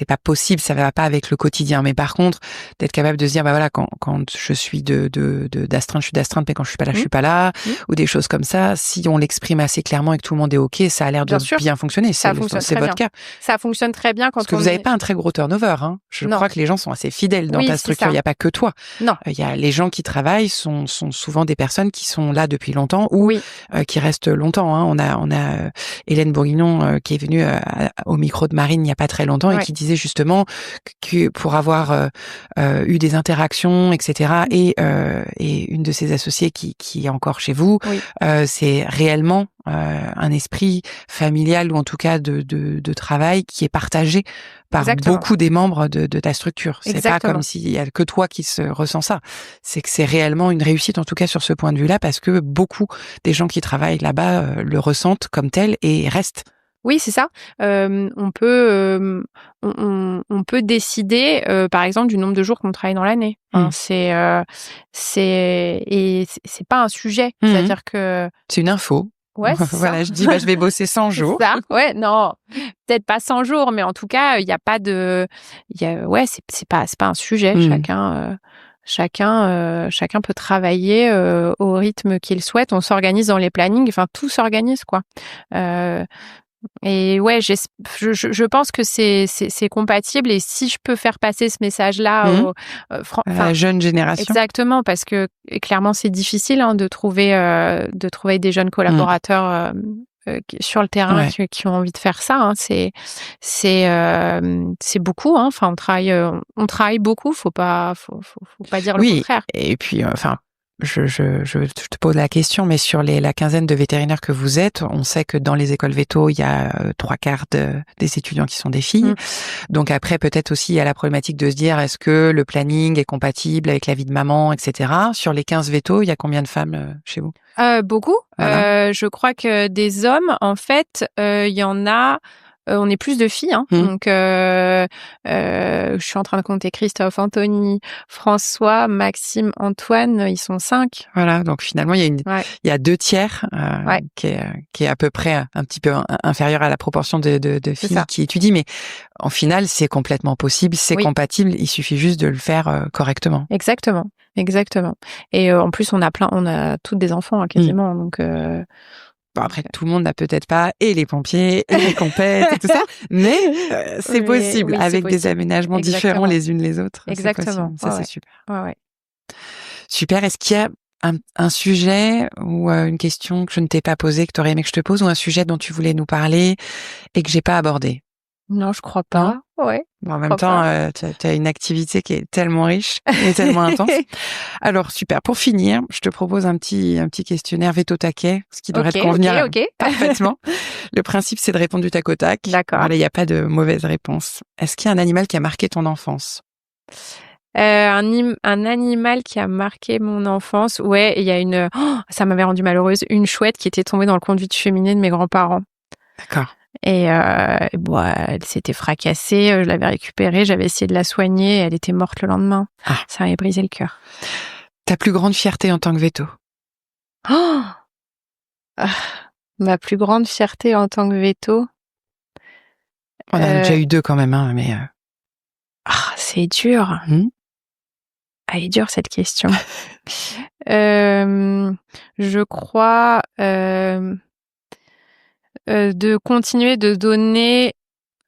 S3: pas possible, ça va pas avec le quotidien. Mais par contre, d'être capable de se dire, bah voilà, quand je suis d'astreinte, je suis d'astreinte, mais quand je suis pas là, je suis pas là, ou des choses comme ça, si on l'exprime assez clairement et que tout le monde est OK, ça a l'air de bien fonctionner. C'est votre cas.
S4: Ça fonctionne très bien quand
S3: parce que vous avez pas un très gros turnover, hein. Je crois que les gens sont assez fidèles dans ta structure. Il y a pas que toi.
S4: Non.
S3: Il y a les gens qui travaillent sont souvent des personnes qui sont là depuis longtemps, ou qui restent longtemps, hein. On a Hélène Bourguignon qui est venue au micro de Marine il y a pas très longtemps, et qui disait justement que pour avoir eu des interactions, etc., et une de ses associées qui est encore chez vous, c'est réellement un esprit familial, ou en tout cas de travail, qui est partagé par beaucoup des membres de ta structure. C'est pas comme s'il y a que toi qui se ressent ça. C'est que c'est réellement une réussite, en tout cas sur ce point de vue-là, parce que beaucoup des gens qui travaillent là-bas le ressentent comme tel et restent.
S4: Oui, c'est ça. On peut décider, par exemple, du nombre de jours qu'on travaille dans l'année. Hein, c'est pas un sujet. C'est-à-dire que
S3: c'est une info.
S4: Ouais,
S3: voilà, je dis, je vais bosser 100 jours.
S4: Ça, ouais, non, peut-être pas 100 jours, mais en tout cas, il y a pas de, c'est pas un sujet. Chacun peut travailler au rythme qu'il souhaite. On s'organise dans les plannings. Enfin, tout s'organise, quoi. Et ouais, je pense que c'est compatible, et si je peux faire passer ce message-là
S3: à la jeune génération.
S4: Exactement, parce que clairement c'est difficile de trouver des jeunes collaborateurs sur le terrain qui ont envie de faire ça. Hein. C'est beaucoup. Hein. Enfin, on travaille beaucoup. Faut pas dire le contraire.
S3: Et puis je te pose la question, mais sur la quinzaine de vétérinaires que vous êtes, on sait que dans les écoles véto, il y a 3/4 des étudiants qui sont des filles. Donc après, peut-être aussi, il y a la problématique de se dire, est-ce que le planning est compatible avec la vie de maman, etc. Sur les 15 vétos, il y a combien de femmes chez vous?
S4: Beaucoup. Voilà. Je crois que des hommes, en fait, il y en a... on est plus de filles, hein. Donc je suis en train de compter Christophe, Anthony, François, Maxime, Antoine, ils sont 5.
S3: Voilà, donc finalement il y a 2/3 qui est à peu près un petit peu inférieur à la proportion de filles qui étudient, mais en final c'est complètement possible, c'est compatible, il suffit juste de le faire correctement.
S4: Exactement. Et en plus on a toutes des enfants, hein, quasiment, donc
S3: bon, après, tout le monde n'a peut-être pas et les pompiers et les compètes et tout ça, mais c'est possible, avec des aménagements différents les unes les autres.
S4: Exactement.
S3: Ça, c'est super.
S4: Ouais.
S3: Super. Est-ce qu'il y a un sujet ou une question que je ne t'ai pas posée, que tu aurais aimé que je te pose, ou un sujet dont tu voulais nous parler et que j'ai pas abordé?
S4: Non, je crois pas. Ouais.
S3: Bon, en même temps, tu as une activité qui est tellement riche et tellement intense. Alors, super. Pour finir, je te propose un petit questionnaire veto taquet, ce qui devrait te convenir parfaitement. Le principe, c'est de répondre du tac au tac.
S4: D'accord.
S3: Voilà, il n'y a pas de mauvaise réponse. Est-ce qu'il y a un animal qui a marqué ton enfance?
S4: Un animal qui a marqué mon enfance, ouais, il y a ça m'avait rendue malheureuse, une chouette qui était tombée dans le conduit de cheminée de mes grands-parents.
S3: D'accord.
S4: Et elle s'était fracassée, je l'avais récupérée, j'avais essayé de la soigner, elle était morte le lendemain. Ça m'avait brisé le cœur.
S3: Ta plus grande fierté en tant que veto?
S4: Ma plus grande fierté en tant que veto?
S3: On en a déjà eu 2 quand même, hein, mais...
S4: c'est dur. Elle est dure, cette question. Je crois... de continuer de donner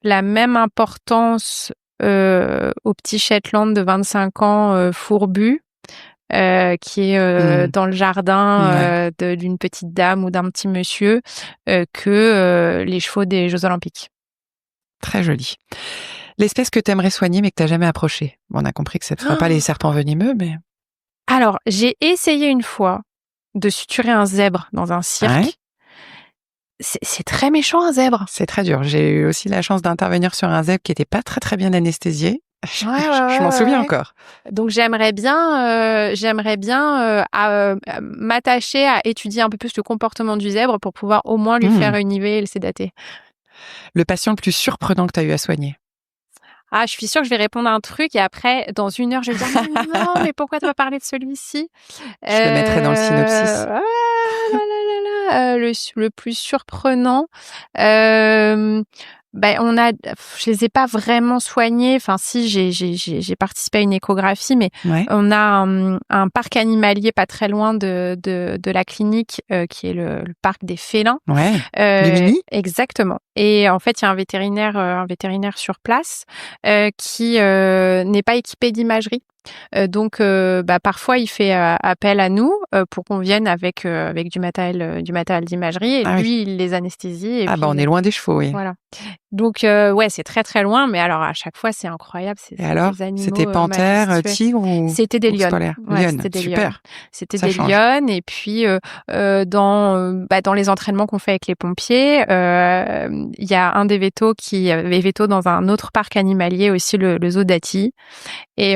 S4: la même importance au petit Shetland de 25 ans fourbu. Qui est dans le jardin d'une petite dame ou d'un petit monsieur que les chevaux des Jeux Olympiques.
S3: Très joli. L'espèce que tu aimerais soigner mais que tu n'as jamais approchée. Bon, on a compris que ce ne sera pas les serpents venimeux, mais...
S4: Alors, j'ai essayé une fois de suturer un zèbre dans un cirque.
S3: Ouais.
S4: C'est très méchant, un zèbre.
S3: C'est très dur. J'ai eu aussi la chance d'intervenir sur un zèbre qui n'était pas très très bien anesthésié. Je m'en souviens encore.
S4: Donc j'aimerais bien m'attacher à étudier un peu plus le comportement du zèbre pour pouvoir au moins lui faire une IV et le sédater.
S3: Le patient le plus surprenant que tu as eu à soigner?
S4: Ah, je suis sûre que je vais répondre à un truc et après, dans 1 heure, je vais dire non, mais pourquoi tu vas parler de celui-ci?
S3: Je le mettrai dans le synopsis.
S4: Le plus surprenant, je les ai pas vraiment soignés. Enfin, si, j'ai participé à une échographie, mais on a un parc animalier pas très loin de la clinique, qui est le parc des félins.
S3: Ouais. Lumini.
S4: Exactement. Et en fait, il y a un vétérinaire sur place, qui n'est pas équipé d'imagerie. Donc, parfois, il fait appel à nous pour qu'on vienne avec du matériel d'imagerie. Et lui, il les anesthésie. Et puis,
S3: on est loin des chevaux, oui.
S4: Voilà. Donc, c'est très, très loin. Mais alors, à chaque fois, c'est incroyable.
S3: Et alors, c'était panthère, tigre ou...
S4: C'était des lionnes.
S3: C'était des
S4: lionnes. C'était des lionnes. Et puis, dans les entraînements qu'on fait avec les pompiers, il y a un des vétos qui avait veto dans un autre parc animalier aussi, le zoo d'Ati. Et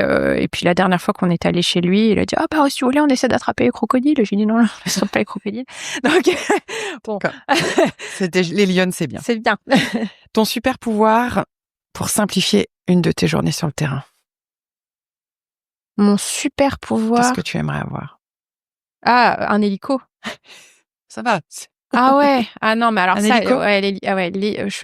S4: puis la dernière fois qu'on est allé chez lui, il a dit si vous voulez, on essaie d'attraper les crocodiles. J'ai dit non, on n'attrape pas les crocodiles. Donc bon,
S3: c'était les lionnes, c'est bien.
S4: C'est bien.
S3: Ton super pouvoir pour simplifier une de tes journées sur le terrain.
S4: Mon super pouvoir.
S3: Qu'est-ce que tu aimerais avoir?
S4: Un hélico.
S3: Ça va.
S4: Ah ouais. Ah non, mais alors
S3: un hélico?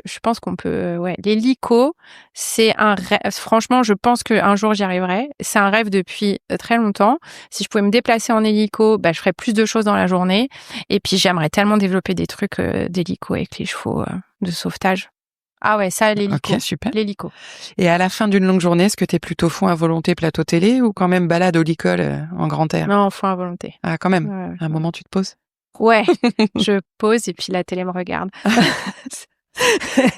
S4: Je pense qu'on peut. L'hélico, c'est un rêve. Franchement, je pense qu'un jour j'y arriverai. C'est un rêve depuis très longtemps. Si je pouvais me déplacer en hélico, je ferais plus de choses dans la journée. Et puis j'aimerais tellement développer des trucs d'hélico avec les chevaux de sauvetage. Ah ouais, ça, l'hélico.
S3: Ok, super.
S4: L'hélico.
S3: Et à la fin d'une longue journée, est-ce que t'es plutôt fond à volonté plateau télé ou quand même balade au licol en grand air?
S4: Non, fond à volonté.
S3: Ah, quand même.
S4: Ouais.
S3: À un moment, tu te poses?
S4: Ouais, je pose et puis la télé me regarde.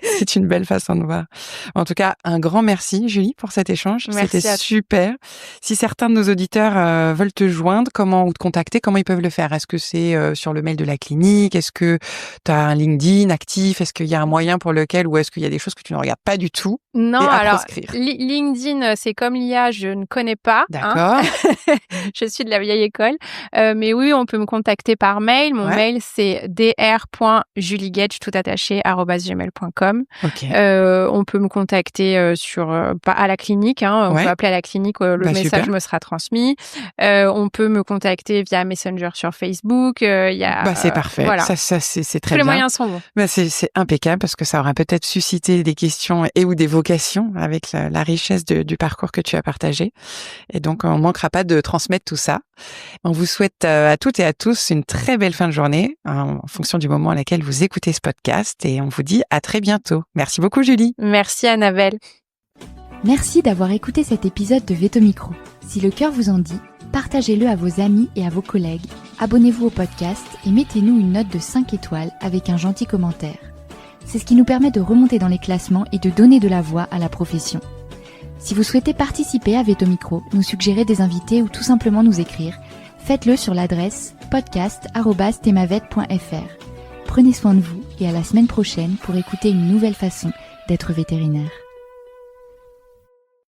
S3: C'est une belle façon de voir. En tout cas, un grand merci, Julie, pour cet échange.
S4: Merci.
S3: C'était super. Si certains de nos auditeurs veulent te joindre, ou te contacter, comment ils peuvent le faire? Est-ce que c'est sur le mail de la clinique? Est-ce que tu as un LinkedIn actif? Est-ce qu'il y a un moyen pour lequel, ou est-ce qu'il y a des choses que tu ne regardes pas du tout?
S4: Non, alors LinkedIn, c'est comme l'IA, je ne connais pas.
S3: D'accord.
S4: Je suis de la vieille école. Mais oui, on peut me contacter par mail. Mon mail, c'est dr.juliegage, tout attaché, @gmail.com.
S3: Okay.
S4: On peut me contacter à la clinique. On peut appeler à la clinique, le message me sera transmis. On peut me contacter via Messenger sur Facebook.
S3: C'est parfait.
S4: Voilà.
S3: Ça c'est très bien.
S4: Tous les moyens sont bons.
S3: C'est impeccable parce que ça aura peut-être suscité des questions et ou des vocations avec la richesse du parcours que tu as partagé. Et donc, on ne manquera pas de transmettre tout ça. On vous souhaite à toutes et à tous une très belle fin de journée en fonction du moment à laquelle vous écoutez ce podcast. Et on vous dit à très bientôt. Merci beaucoup, Julie.
S4: Merci, Annabelle.
S2: Merci d'avoir écouté cet épisode de Veto Micro. Si le cœur vous en dit, partagez-le à vos amis et à vos collègues. Abonnez-vous au podcast et mettez-nous une note de 5 étoiles avec un gentil commentaire. C'est ce qui nous permet de remonter dans les classements et de donner de la voix à la profession. Si vous souhaitez participer à Veto Micro, nous suggérer des invités ou tout simplement nous écrire, faites-le sur l'adresse podcast@themavet.fr. Prenez soin de vous et à la semaine prochaine pour écouter une nouvelle façon d'être vétérinaire.